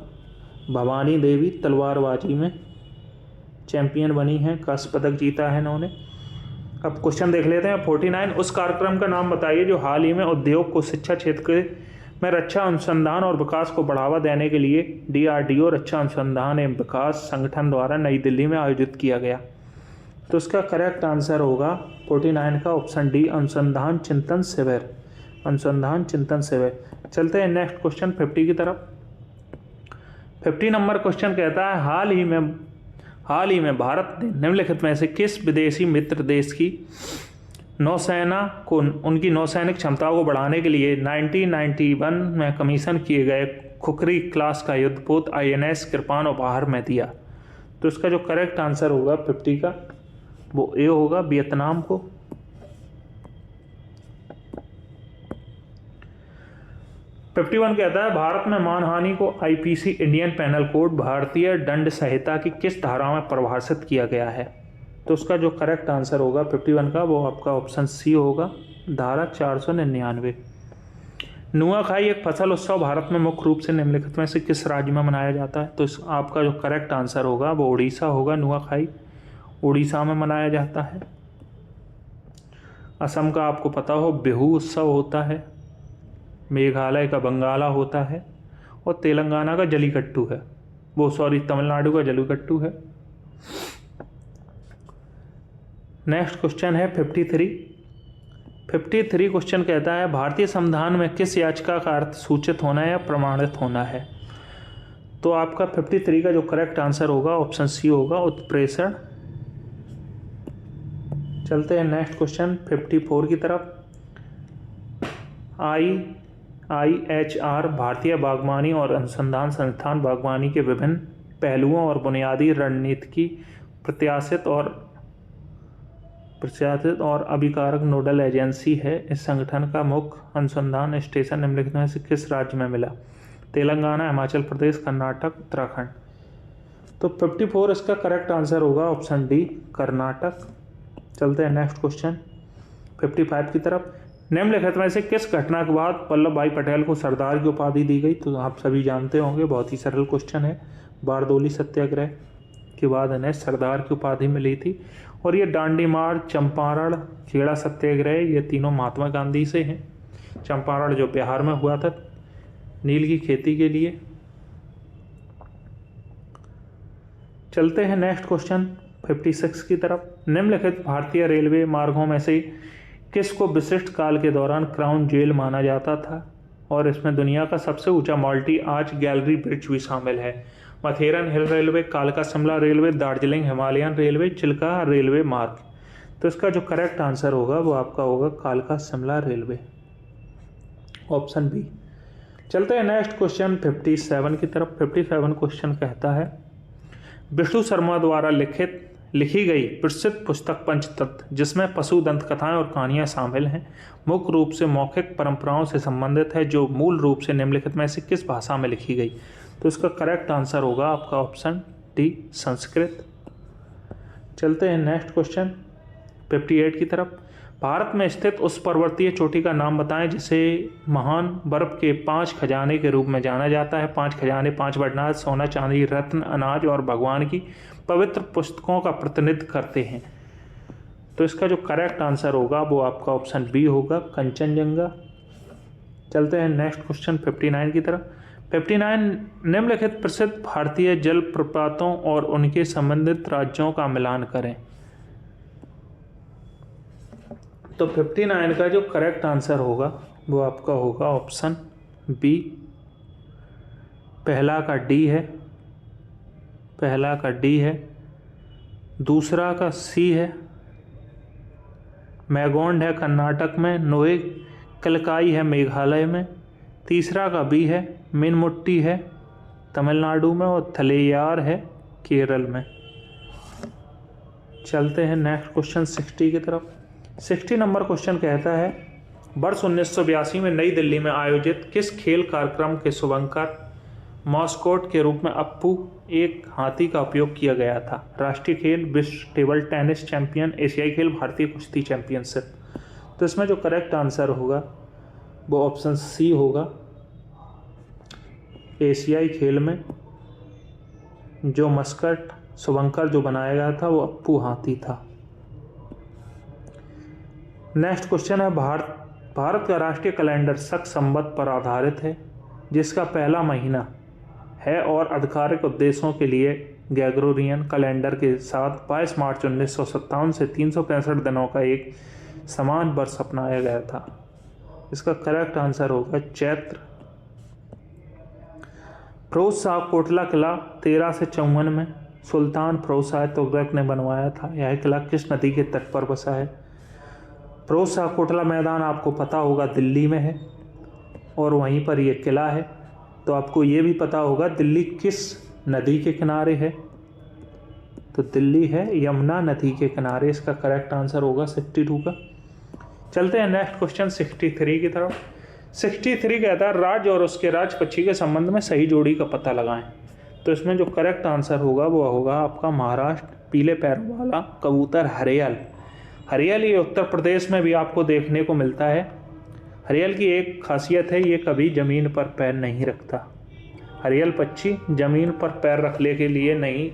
भवानी देवी तलवारबाजी में चैंपियन बनी हैं, कांस्य पदक जीता है इन्होंने। अब क्वेश्चन देख लेते हैं 49। उस कार्यक्रम का नाम बताइए जो हाल ही में उद्योग को शिक्षा क्षेत्र में रक्षा अनुसंधान और विकास को बढ़ावा देने के लिए DRDO रक्षा अनुसंधान एवं विकास संगठन द्वारा नई दिल्ली में आयोजित किया गया। तो इसका करेक्ट आंसर होगा 49 का ऑप्शन डी, अनुसंधान चिंतन शिविर, अनुसंधान चिंतन शिविर। चलते हैं नेक्स्ट क्वेश्चन 50 की तरफ। 50 नंबर क्वेश्चन कहता है, हाल ही में भारत ने निम्नलिखित में से किस विदेशी मित्र देश की नौसेना को उनकी नौसैनिक क्षमताओं को बढ़ाने के लिए 1991 में कमीशन किए गए खुखरी क्लास का युद्धपोत INS कृपाण उपहार में दिया। तो इसका जो करेक्ट आंसर होगा 50 का वो ए होगा, वियतनाम को। 51 कहता है भारत में मानहानि को IPC इंडियन पेनल कोड भारतीय दंड संहिता की किस धारा में परिभाषित किया गया है। तो उसका जो करेक्ट आंसर होगा 51 का वो आपका ऑप्शन सी होगा, धारा 499। नुआखाई एक फसल उत्सव भारत में मुख्य रूप से निम्नलिखित में से किस राज्य में मनाया जाता है। तो इस आपका जो करेक्ट आंसर होगा वो उड़ीसा होगा, नुआखाई उड़ीसा में मनाया जाता है। असम का आपको पता हो बिहू उत्सव होता है, मेघालय का बंगाला होता है और तेलंगाना का जलीकट्टू है, वो सॉरी तमिलनाडु का जलीकट्टू है। नेक्स्ट क्वेश्चन है 53 क्वेश्चन कहता है भारतीय संविधान में किस याचिका का अर्थ सूचित होना या प्रमाणित होना है। तो आपका 53 का जो करेक्ट आंसर होगा ऑप्शन सी होगा, उत्प्रेषण। चलते हैं नेक्स्ट क्वेश्चन 54 की तरफ। IIHR भारतीय बागवानी और अनुसंधान संस्थान बागवानी के विभिन्न पहलुओं और बुनियादी रणनीतिकी प्रत्याशित और अभिकारक नोडल एजेंसी है। इस संगठन का मुख्य अनुसंधान स्टेशन निम्नलिखित में से किस राज्य में मिला। तेलंगाना, हिमाचल प्रदेश, कर्नाटक, उत्तराखंड। तो 54 इसका करेक्ट आंसर होगा ऑप्शन डी, कर्नाटक। चलते हैं नेक्स्ट क्वेश्चन 55 की तरफ। निम्नलिखित में से किस घटना के बाद वल्लभ भाई पटेल को सरदार की उपाधि दी गई। तो आप सभी जानते होंगे, बहुत ही सरल क्वेश्चन है। बारदोली सत्याग्रह के बाद इन्हें सरदार की उपाधि मिली थी। और ये दांडी मार्च, चंपारण, खेड़ा सत्याग्रह, ये तीनों महात्मा गांधी से हैं। चंपारण जो बिहार में हुआ था नील की खेती के लिए। चलते हैं नेक्स्ट क्वेश्चन 56 की तरफ। निम्नलिखित भारतीय रेलवे मार्गों में से किसको विशिष्ट काल के दौरान क्राउन जेल माना जाता था। और इसमें दुनिया का सबसे ऊंचा मल्टी आर्च गैलरी ब्रिज भी शामिल है। मथेरन हिल रेलवे, कालका Shimla railway, Darjeeling Himalayan railway, Chilka railway मार्ग। तो इसका जो करेक्ट आंसर होगा वो आपका होगा कालका शिमला रेलवे, ऑप्शन बी। चलते हैं नेक्स्ट क्वेश्चन 57 की तरफ। 57 क्वेश्चन कहता है विष्णु शर्मा द्वारा लिखी गई प्रसिद्ध पुस्तक पंचतत्व, जिसमें पशु दंत कथाएं और कहानियां शामिल हैं, मुख्य रूप से मौखिक परंपराओं से संबंधित है, जो मूल रूप से निम्नलिखित में से किस भाषा में लिखी गई। तो इसका करेक्ट आंसर होगा आपका ऑप्शन डी, संस्कृत। चलते हैं नेक्स्ट क्वेश्चन 58 की तरफ। भारत में स्थित उस पर्वतीय चोटी का नाम बताएं जिसे महान बर्फ के 5 खजाने के रूप में जाना जाता है। 5 खजाने 5 वरदान, सोना, चांदी, रत्न, अनाज और भगवान की पवित्र पुस्तकों का प्रतिनिधित्व करते हैं। तो इसका जो करेक्ट आंसर होगा वो आपका ऑप्शन बी होगा, कंचनजंगा। चलते हैं नेक्स्ट क्वेश्चन 59 की तरफ। 59 निम्नलिखित प्रसिद्ध भारतीय जलप्रपातों और उनके संबंधित राज्यों का मिलान करें। तो 59 का जो करेक्ट आंसर होगा वो आपका होगा ऑप्शन बी, पहला का डी है, दूसरा का सी है, मैगोंड है कर्नाटक में, नोए कलकाई है मेघालय में, तीसरा का बी है, मिनमुट्टी है तमिलनाडु में और थलेयार है केरल में। चलते हैं नेक्स्ट क्वेश्चन 60 की तरफ। 60 नंबर क्वेश्चन कहता है वर्ष 1982 में नई दिल्ली में आयोजित किस खेल कार्यक्रम के शुभंकर मॉस्कोट के रूप में अप्पू एक हाथी का उपयोग किया गया था। राष्ट्रीय खेल, विश्व टेबल टेनिस चैंपियन, एशियाई खेल, भारतीय कुश्ती चैंपियनशिप। तो इसमें जो करेक्ट आंसर होगा वो ऑप्शन सी होगा, एशियाई खेल में जो मस्कट शुभंकर जो बनाया गया था वो अप्पू हाथी था। नेक्स्ट क्वेश्चन है भारत का राष्ट्रीय कैलेंडर शक संवत पर आधारित है, जिसका पहला महीना है और आधिकारिक उद्देश्यों के लिए ग्रेगोरियन कैलेंडर के साथ 22 मार्च 1957 से 365 दिनों का एक समान वर्ष अपनाया गया था। इसका करेक्ट आंसर होगा चैत्र। फिरोज शाह कोटला किला 1354 में सुल्तान फिरोज शाह तुगलक ने बनवाया था। यह किला किस नदी के तट पर बसा है। फिरोज शाह कोटला मैदान आपको पता होगा दिल्ली में है और वहीं पर ये किला है। तो आपको ये भी पता होगा दिल्ली किस नदी के किनारे है, तो दिल्ली है यमुना नदी के किनारे। इसका करेक्ट आंसर होगा 62 का। चलते हैं नेक्स्ट क्वेश्चन 63 की तरफ। 63 कहता है राज्य और उसके राज पक्षी के संबंध में सही जोड़ी का पता लगाएं। तो इसमें जो करेक्ट आंसर होगा वो होगा आपका महाराष्ट्र पीले पैरों वाला कबूतर हरियल। हरियल ये उत्तर प्रदेश में भी आपको देखने को मिलता है। हरियल की एक खासियत है, ये कभी ज़मीन पर पैर नहीं रखता। हरियल पक्षी ज़मीन पर पैर रखने के लिए नहीं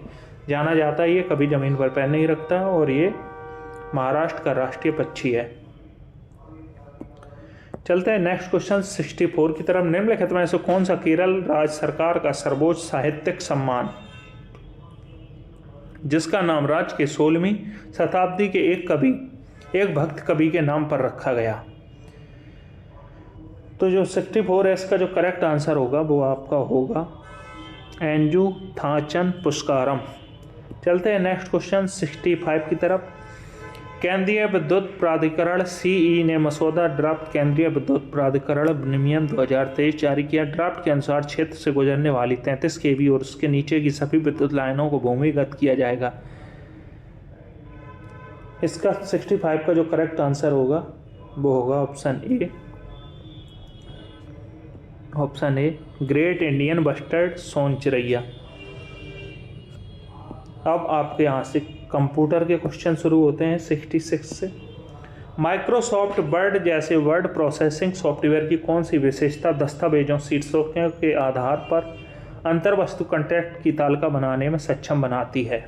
जाना जाता, ये कभी ज़मीन पर पैर नहीं रखता और ये महाराष्ट्र का राष्ट्रीय पक्षी है। चलते हैं नेक्स्ट क्वेश्चन 64 की तरफ। निम्नलिखित में से कौन सा केरल राज्य सरकार का सर्वोच्च साहित्यिक सम्मान, जिसका नाम राज्य के 16वीं शताब्दी के एक भक्त कवि के नाम पर रखा गया। तो जो 64 है इसका जो करेक्ट आंसर होगा वो आपका होगा एंजुथाचन पुष्कारम। चलते हैं नेक्स्ट क्वेश्चन 65 की तरफ। केंद्रीय विद्युत प्राधिकरण सीई ने मसौदा ड्राफ्ट केंद्रीय विद्युत प्राधिकरण अधिनियम 2023 जारी किया। ड्राफ्ट के अनुसार क्षेत्र से गुजरने वाली 33 kV और उसके नीचे की सभी विद्युत लाइनों को भूमिगत किया जाएगा। इसका 65 का जो करेक्ट आंसर होगा वो होगा option A great Indian bustard Sonchiraiya. अब आपके यहाँ से कंप्यूटर के क्वेश्चन शुरू होते हैं 66 से। माइक्रोसॉफ्ट वर्ड जैसे वर्ड प्रोसेसिंग सॉफ्टवेयर की कौन सी विशेषता दस्तावेजों शीर्षकों के आधार पर अंतर्वस्तु कंटेंट की तालिका बनाने में सक्षम बनाती है?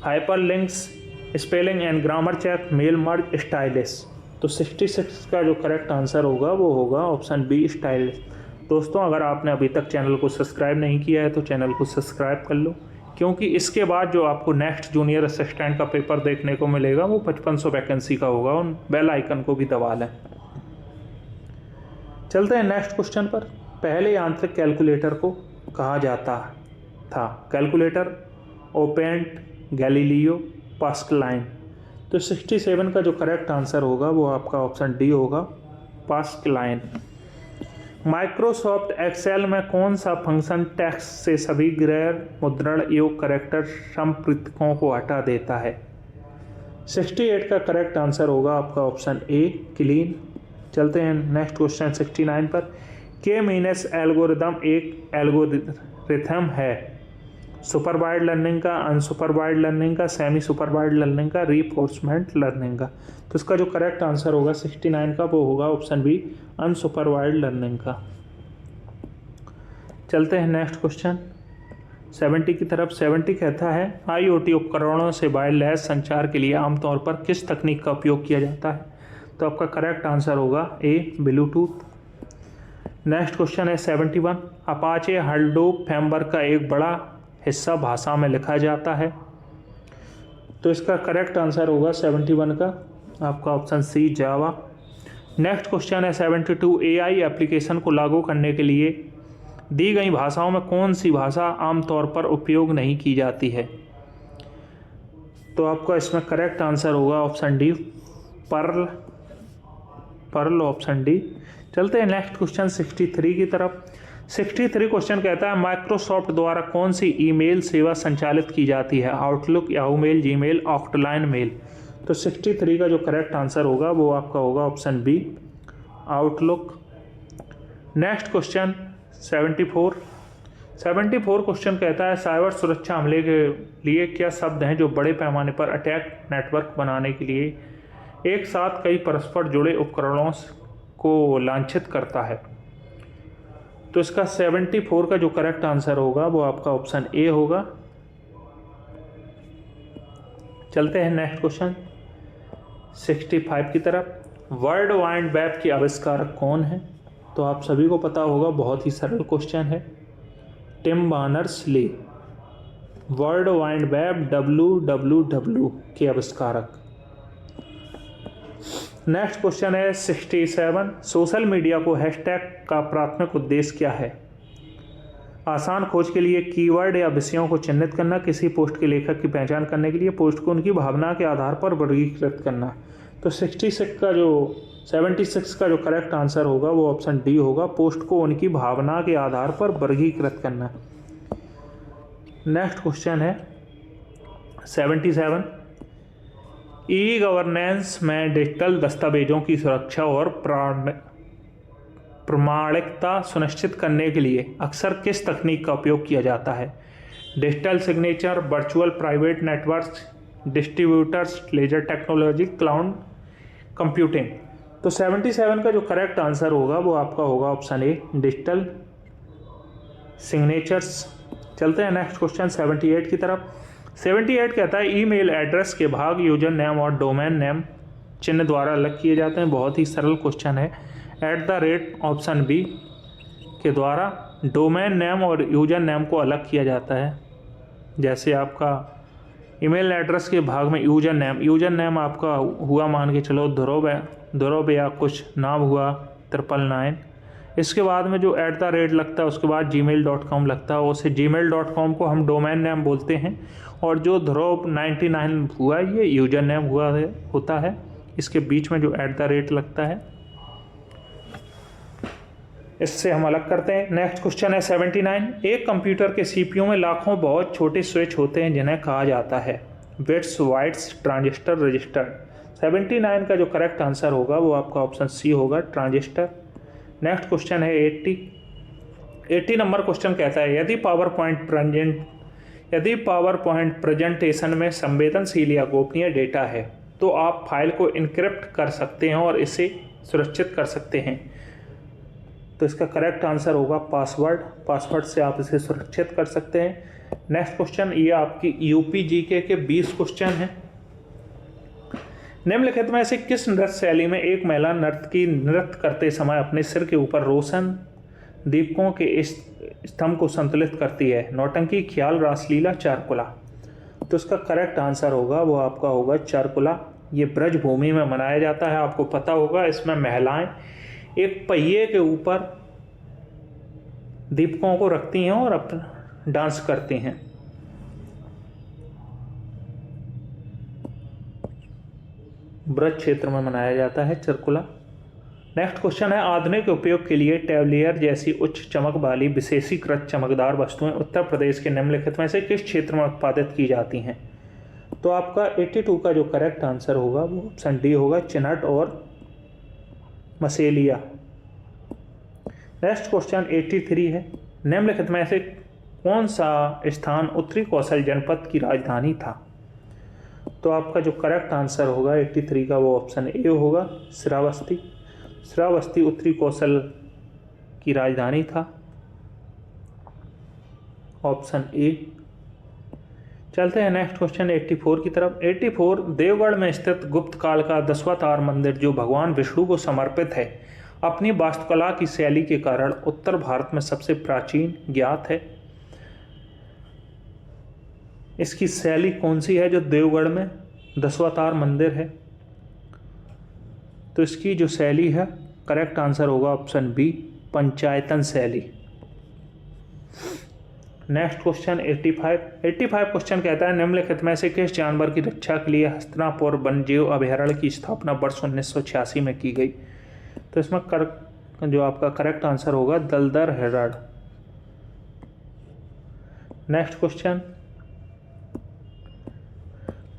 Hyperlinks, spelling and grammar check, mail merge, stylish. तो 66 का जो करेक्ट आंसर होगा वो होगा ऑप्शन बी स्टाइलिश। दोस्तों अगर आपने अभी तक चैनल को सब्सक्राइब नहीं किया है तो चैनल को सब्सक्राइब कर लो, क्योंकि इसके बाद जो आपको नेक्स्ट जूनियर असिस्टेंट का पेपर देखने को मिलेगा वो 5500 वैकेंसी का होगा। उन बेल आइकन को भी दबा लें। चलते हैं नेक्स्ट क्वेश्चन पर। पहले यांत्रिक कैलकुलेटर को कहा जाता था? कैलकुलेटर, ओपेंट, गैलीलियो, पास्कलाइन। तो 67 का जो करेक्ट आंसर होगा वो आपका ऑप्शन डी होगा पास्कलाइन। माइक्रोसॉफ्ट एक्सेल में कौन सा फंक्शन टेक्स्ट से सभी गैर मुद्रण योग करेक्टर संप्रेषकों को हटा देता है? 68 का करेक्ट आंसर होगा आपका ऑप्शन ए क्लीन। चलते हैं नेक्स्ट क्वेश्चन 69 पर। के मीनस एल्गोरिदम एक एल्गोरिथम है सुपरवाइज्ड लर्निंग का, अनसुपरवाइज्ड लर्निंग का, सेमी सुपरवाइज्ड लर्निंग का, रीइंफोर्समेंट लर्निंग का। तो इसका जो करेक्ट आंसर होगा 69 का वो होगा ऑप्शन बी अनसुपरवाइज्ड लर्निंग का। चलते हैं नेक्स्ट क्वेश्चन 70 की तरफ। 70 कहता है IoT उपकरणों से वायरलेस संचार के लिए आमतौर पर किस तकनीक का उपयोग किया जाता है? तो आपका करेक्ट आंसर होगा ए ब्लूटूथ। नेक्स्ट क्वेश्चन है 71। अपाचे हडूप फ्रेमवर्क का एक बड़ा हिस्सा भाषा में लिखा जाता है। तो इसका करेक्ट आंसर होगा 71 का आपका ऑप्शन सी जावा। नेक्स्ट क्वेश्चन है 72। AI एप्लीकेशन को लागू करने के लिए दी गई भाषाओं में कौन सी भाषा आमतौर पर उपयोग नहीं की जाती है? तो आपका इसमें करेक्ट आंसर होगा option D Perl option D. चलते हैं नेक्स्ट क्वेश्चन 63 की तरफ। 63 क्वेश्चन कहता है माइक्रोसॉफ्ट द्वारा कौन सी ईमेल सेवा संचालित की जाती है? आउटलुक, याहू मेल, जीमेल, ऑक्टलाइन मेल। तो 63 का जो करेक्ट आंसर होगा वो आपका होगा option B Outlook. Next question 74 question कहता है साइबर सुरक्षा हमले के लिए क्या शब्द हैं जो बड़े पैमाने पर अटैक नेटवर्क बनाने के लिए एक साथ कई परस्पर जुड़े उपकरणों को लांछित करता है? तो इसका 74 का जो करेक्ट आंसर होगा वो आपका ऑप्शन ए होगा। चलते हैं नेक्स्ट क्वेश्चन 65 की तरफ। वर्ल्ड वाइड वेब के आविष्कारक कौन है? तो आप सभी को पता होगा, बहुत ही सरल क्वेश्चन है, Tim Berners Lee. World Wide Web WWW के आविष्कारक। नेक्स्ट क्वेश्चन है 67। सोशल मीडिया को हैशटैग का प्राथमिक उद्देश्य क्या है? आसान खोज के लिए, कीवर्ड या विषयों को चिह्नित करना, किसी पोस्ट के लेखक की पहचान करने के लिए, पोस्ट को उनकी भावना के आधार पर वर्गीकृत करना। तो 76 का जो करेक्ट आंसर होगा वो ऑप्शन डी होगा, पोस्ट को उनकी भावना के आधार पर वर्गीकृत करना। नेक्स्ट क्वेश्चन है 77, ई गवर्नेंस में डिजिटल दस्तावेजों की सुरक्षा और प्रामाणिकता सुनिश्चित करने के लिए अक्सर किस तकनीक का उपयोग किया जाता है? Digital signature, virtual private network, distributors, ledger technology, cloud computing. तो 77 का जो करेक्ट आंसर होगा वो आपका होगा ऑप्शन ए, डिजिटल सिग्नेचर्स। चलते हैं नेक्स्ट क्वेश्चन 78 की तरफ। 78 कहता है ईमेल एड्रेस के भाग यूजर नेम और डोमेन नेम चिन्ह द्वारा अलग किए जाते हैं। बहुत ही सरल क्वेश्चन है। @ ऑप्शन बी के द्वारा डोमेन नेम और यूजर नेम को अलग किया जाता है। जैसे आपका ईमेल एड्रेस के भाग में यूजर नेम आपका हुआ मान के चलो ध्रुव या कुछ नाम हुआ 999। इसके बाद में जो @ लगता है उसके बाद gmail.com लगता है, उसे gmail.com को हम डोमेन नेम बोलते हैं, और जो ध्रुव 99 हुआ ये यूजर नेम होता है। इसके बीच में जो @ लगता है इससे हम अलग करते हैं। नेक्स्ट क्वेश्चन है 79, एक कंप्यूटर के CPU में लाखों बहुत छोटे स्विच होते हैं जिन्हें कहा जाता है बिट्स, बाइट्स, ट्रांजिस्टर, रजिस्टर। 79 का जो करेक्ट आंसर होगा वो आपका ऑप्शन सी होगा, ट्रांजिस्टर। नेक्स्ट क्वेश्चन है 80 नंबर क्वेश्चन कहता है यदि पावर पॉइंट प्रेजेंटेशन में संवेदनशील या गोपनीय डेटा है तो आप फाइल को इनक्रिप्ट कर सकते हैं और इसे सुरक्षित कर सकते हैं। तो इसका करेक्ट आंसर होगा पासवर्ड से आप इसे सुरक्षित कर सकते हैं। नेक्स्ट क्वेश्चन, ये आपकी यूपी जीके के 20 क्वेश्चन हैं। निम्नलिखित में से किस नृत्य शैली में एक महिला नृत्य करते समय अपने सिर के ऊपर रोशन दीपकों के इस स्तंभ को संतुलित करती है? नौटंकी, ख्याल, रासलीला, चारकुला। तो इसका करेक्ट आंसर होगा वो आपका होगा चारकुला। ये ब्रज भूमि में मनाया जाता है, आपको पता होगा। इसमें महिलाएं एक पहिए के ऊपर दीपकों को रखती हैं और अपना डांस करती हैं। ब्रज क्षेत्र में मनाया जाता है चारकुला। नेक्स्ट क्वेश्चन है आधुनिक उपयोग के लिए टेवलियर जैसी उच्च चमक वाली विशेषीकृत चमकदार वस्तुएं उत्तर प्रदेश के निम्नलिखित में से किस क्षेत्र में उत्पादित की जाती हैं? तो आपका 82 का जो करेक्ट आंसर होगा वो ऑप्शन डी होगा, चिनहट और मसेलिया। नेक्स्ट क्वेश्चन 83 है, निम्नलिखित में से कौन सा स्थान उत्तरी कौशल जनपद की राजधानी था? तो आपका जो करेक्ट आंसर होगा 83 का वो ऑप्शन ए होगा, श्रावस्ती उत्तरी कौशल की राजधानी था, ऑप्शन ए। चलते हैं नेक्स्ट क्वेश्चन 84 की तरफ। 84, देवगढ़ में स्थित गुप्त काल का 10वां तार मंदिर जो भगवान विष्णु को समर्पित है अपनी वास्तुकला की शैली के कारण उत्तर भारत में सबसे प्राचीन ज्ञात है। इसकी शैली कौन सी है जो देवगढ़ में 10वां तार मंदिर है? तो इसकी जो शैली है करेक्ट आंसर होगा ऑप्शन बी, पंचायतन शैली। नेक्स्ट क्वेश्चन 85 क्वेश्चन कहता है निम्नलिखित में से किस जानवर की रक्षा के लिए हस्तिनापुर वन्यजीव अभयारण्य की स्थापना वर्ष 1986 में की गई? तो इसमें जो आपका करेक्ट आंसर होगा दलदर हिरण। नेक्स्ट क्वेश्चन,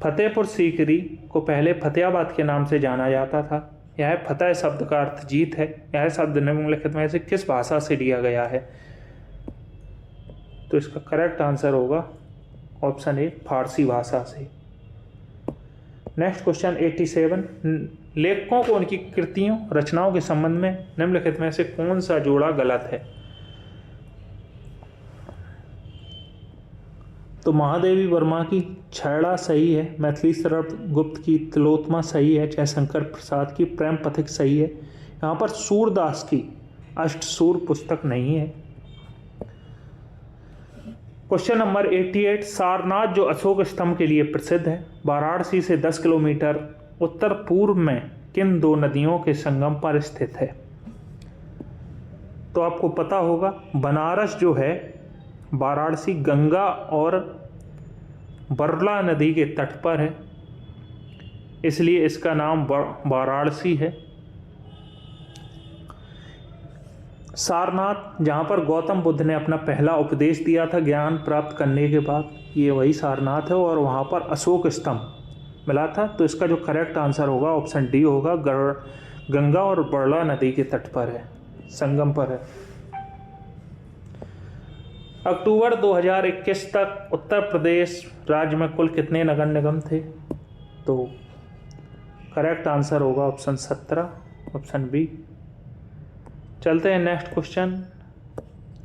फतेहपुर सीकरी को पहले फतेहाबाद के नाम से जाना जाता था। यह फतेह शब्द का अर्थ जीत है। यह शब्द निम्नलिखित में से किस भाषा से लिया गया है? तो इसका करेक्ट आंसर होगा ऑप्शन ए, फारसी भाषा से। नेक्स्ट क्वेश्चन 87, लेखकों को उनकी कृतियों रचनाओं के संबंध में निम्नलिखित में से कौन सा जोड़ा गलत है? तो महादेवी वर्मा की छैड़ा सही है, मैथिली शरण गुप्त की तिलोत्तमा सही है, जयशंकर प्रसाद की प्रेम पथिक सही है। यहाँ पर सूरदास की अष्टसूर पुस्तक नहीं है। क्वेश्चन नंबर 88, सारनाथ जो अशोक स्तंभ के लिए प्रसिद्ध है वाराणसी से 10 किलोमीटर उत्तर पूर्व में किन दो नदियों के संगम पर स्थित है? तो आपको पता होगा बनारस जो है वाराणसी गंगा और बरला नदी के तट पर है। इसलिए इसका नाम वाराणसी है। सारनाथ, जहाँ पर गौतम बुद्ध ने अपना पहला उपदेश दिया था ज्ञान प्राप्त करने के बाद, ये वही सारनाथ है और वहाँ पर अशोक स्तंभ मिला था। तो इसका जो करेक्ट आंसर होगा ऑप्शन डी होगा, गंगा और बरला नदी के तट पर है, संगम पर है। अक्टूबर 2021 तक उत्तर प्रदेश राज्य में कुल कितने नगर निगम थे? तो करेक्ट आंसर होगा ऑप्शन 17, ऑप्शन बी। चलते हैं नेक्स्ट क्वेश्चन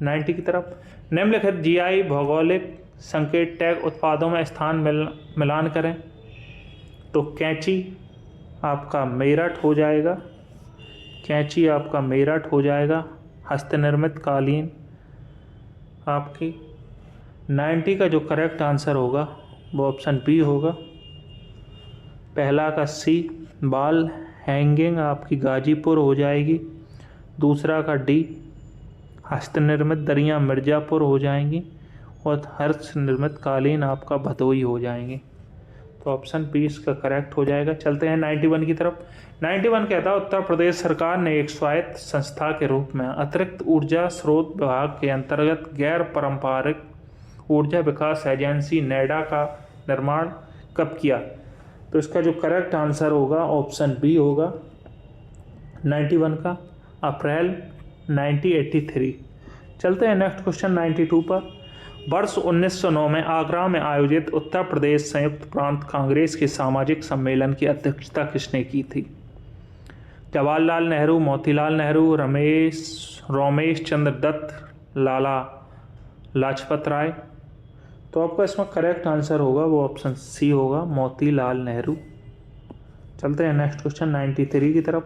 90 की तरफ। निम्नलिखित जीआई भौगोलिक संकेत टैग उत्पादों में स्थान मिलान करें। तो कैंची आपका मेरठ हो जाएगा, कैंची आपका मेरठ हो जाएगा। हस्तनिर्मित कालीन आपकी 90 का जो करेक्ट आंसर होगा वो ऑप्शन बी होगा, पहला का सी। बाल हैंगिंग आपकी गाजीपुर हो जाएगी। दूसरा का डी, हस्तनिर्मित दरियाँ मिर्ज़ापुर हो जाएंगी। और हस्त निर्मित कालीन आपका भदोई हो जाएंगे। तो ऑप्शन बी इसका करेक्ट हो जाएगा। चलते हैं 91 की तरफ। 91 कहता है उत्तर प्रदेश सरकार ने एक स्वायत्त संस्था के रूप में अतिरिक्त ऊर्जा स्रोत विभाग के अंतर्गत गैर पारंपरिक ऊर्जा विकास एजेंसी नेडा का निर्माण कब किया? तो इसका जो करेक्ट आंसर होगा ऑप्शन बी होगा, 91 का अप्रैल 1983। चलते हैं नेक्स्ट क्वेश्चन 92 पर। वर्ष 1909 में आगरा में आयोजित उत्तर प्रदेश संयुक्त प्रांत कांग्रेस के सामाजिक सम्मेलन की अध्यक्षता किसने की थी? जवाहरलाल नेहरू, मोतीलाल नेहरू, रोमेश चंद्र दत्त, लाला लाजपत राय। तो आपका इसमें करेक्ट आंसर होगा वो ऑप्शन सी होगा, मोतीलाल नेहरू। चलते हैं नेक्स्ट क्वेश्चन 93 की तरफ।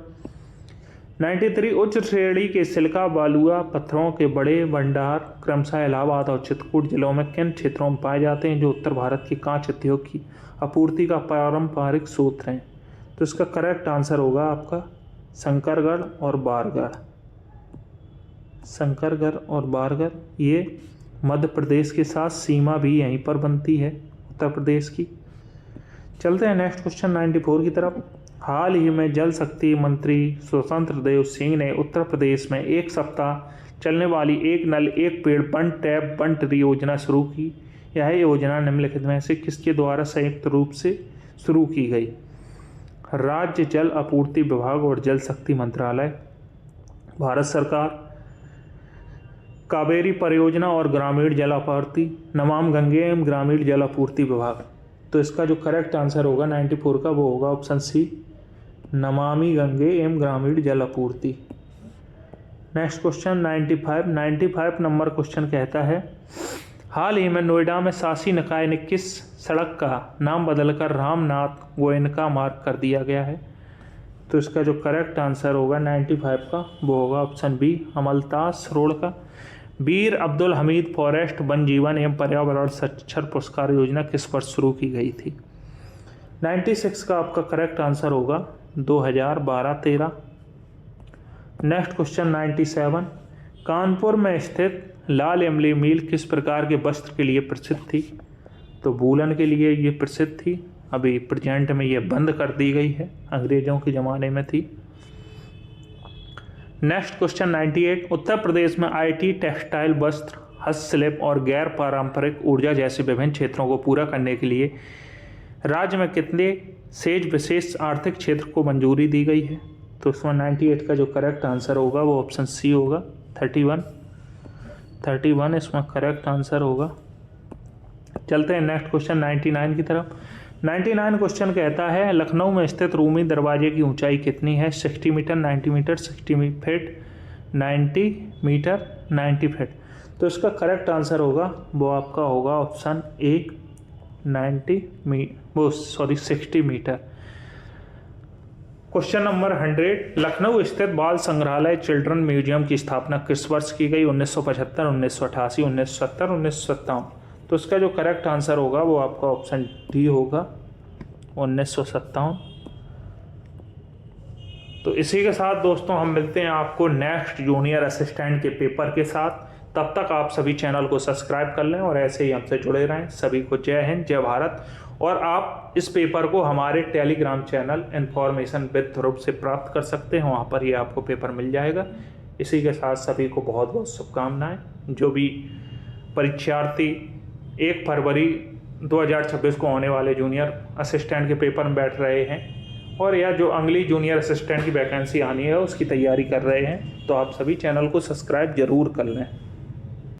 93 उच्च श्रेणी के सिलिका बालुआ पत्थरों के बड़े भंडार क्रमशः इलाहाबाद और चित्रकूट जिलों में किन क्षेत्रों में पाए जाते हैं जो उत्तर भारत की कांच उद्योग की आपूर्ति का पारंपरिक स्रोत हैं? तो इसका करेक्ट आंसर होगा आपका शंकरगढ़ और बारगढ़। शंकरगढ़ और बारगढ़ ये मध्य प्रदेश के साथ सीमा भी यहीं पर बनती है उत्तर प्रदेश की। चलते हैं नेक्स्ट क्वेश्चन 94 की तरफ। हाल ही में जल शक्ति मंत्री स्वतंत्र देव सिंह ने उत्तर प्रदेश में एक सप्ताह चलने वाली एक नल एक पेड़ वन टैप वन ट्री योजना शुरू की। यह योजना निम्नलिखित में से किसके द्वारा संयुक्त रूप से शुरू की गई? राज्य जल आपूर्ति विभाग और जल शक्ति मंत्रालय, भारत सरकार, कावेरी परियोजना और ग्रामीण जल आपूर्ति, नमामि गंगे एवं ग्रामीण जल आपूर्ति विभाग। तो इसका जो करेक्ट आंसर होगा 94 का वो होगा ऑप्शन सी, नमामि गंगे एवं ग्रामीण जल आपूर्ति। नेक्स्ट क्वेश्चन 95 नंबर क्वेश्चन कहता है हाल ही में नोएडा में शासी निकाय ने किस सड़क का नाम बदलकर रामनाथ गोयनका मार्ग कर दिया गया है? तो इसका जो करेक्ट आंसर होगा 95 का वो होगा ऑप्शन बी, अमलतास रोड का। वीर अब्दुल हमीद फॉरेस्ट वन जीवन एवं पर्यावरण संरक्षण पुरस्कार योजना किस वर्ष शुरू की गई थी? 96 का आपका करेक्ट आंसर होगा 2012-13। नेक्स्ट क्वेश्चन 97 कानपुर में स्थित लाल इमली मिल किस प्रकार के वस्त्र के लिए प्रसिद्ध थी? तो वूलन के लिए ये प्रसिद्ध थी। अभी प्रेजेंट में ये बंद कर दी गई है, अंग्रेजों के ज़माने में थी। नेक्स्ट क्वेश्चन 98 उत्तर प्रदेश में आईटी, टेक्सटाइल, वस्त्र, हस्तशिल्प और गैर पारंपरिक ऊर्जा जैसे विभिन्न क्षेत्रों को पूरा करने के लिए राज्य में कितने सेज विशेष आर्थिक क्षेत्र को मंजूरी दी गई है? तो उसमें 98 का जो करेक्ट आंसर होगा वो ऑप्शन सी होगा, 31 इसमें करेक्ट आंसर होगा। चलते हैं नेक्स्ट क्वेश्चन 99 की तरफ। 99 क्वेश्चन कहता है लखनऊ में स्थित रूमी दरवाजे की ऊंचाई कितनी है? 60 meter, 90 meter, 60 feet, 90 meter, 90 feet. तो इसका करेक्ट आंसर होगा वो आपका होगा option A, 60 meter. Question number 100 Lucknow स्थित बाल संग्रहालय चिल्ड्रन म्यूजियम की स्थापना किस वर्ष की गई? 1975, 1988, 1970, 1957। तो इसका जो करेक्ट आंसर होगा वो आपका ऑप्शन डी होगा, 1957। तो इसी के साथ दोस्तों हम मिलते हैं आपको नेक्स्ट जूनियर असिस्टेंट के पेपर के साथ। तब तक आप सभी चैनल को सब्सक्राइब कर लें और ऐसे ही हमसे जुड़े रहें। सभी को जय हिंद, जय भारत और आप इस पेपर को हमारे टेलीग्राम चैनल इन्फॉर्मेशन विद ध्रुव से प्राप्त कर सकते हैं, वहाँ पर ये आपको पेपर मिल जाएगा। इसी के साथ सभी को बहुत बहुत शुभकामनाएं। जो भी परीक्षार्थी 1 फरवरी 2026 को होने वाले जूनियर असिस्टेंट के पेपर में बैठ रहे हैं और या जो अगली जूनियर असिस्टेंट की वैकेंसी आनी है उसकी तैयारी कर रहे हैं, तो आप सभी चैनल को सब्सक्राइब ज़रूर कर लें।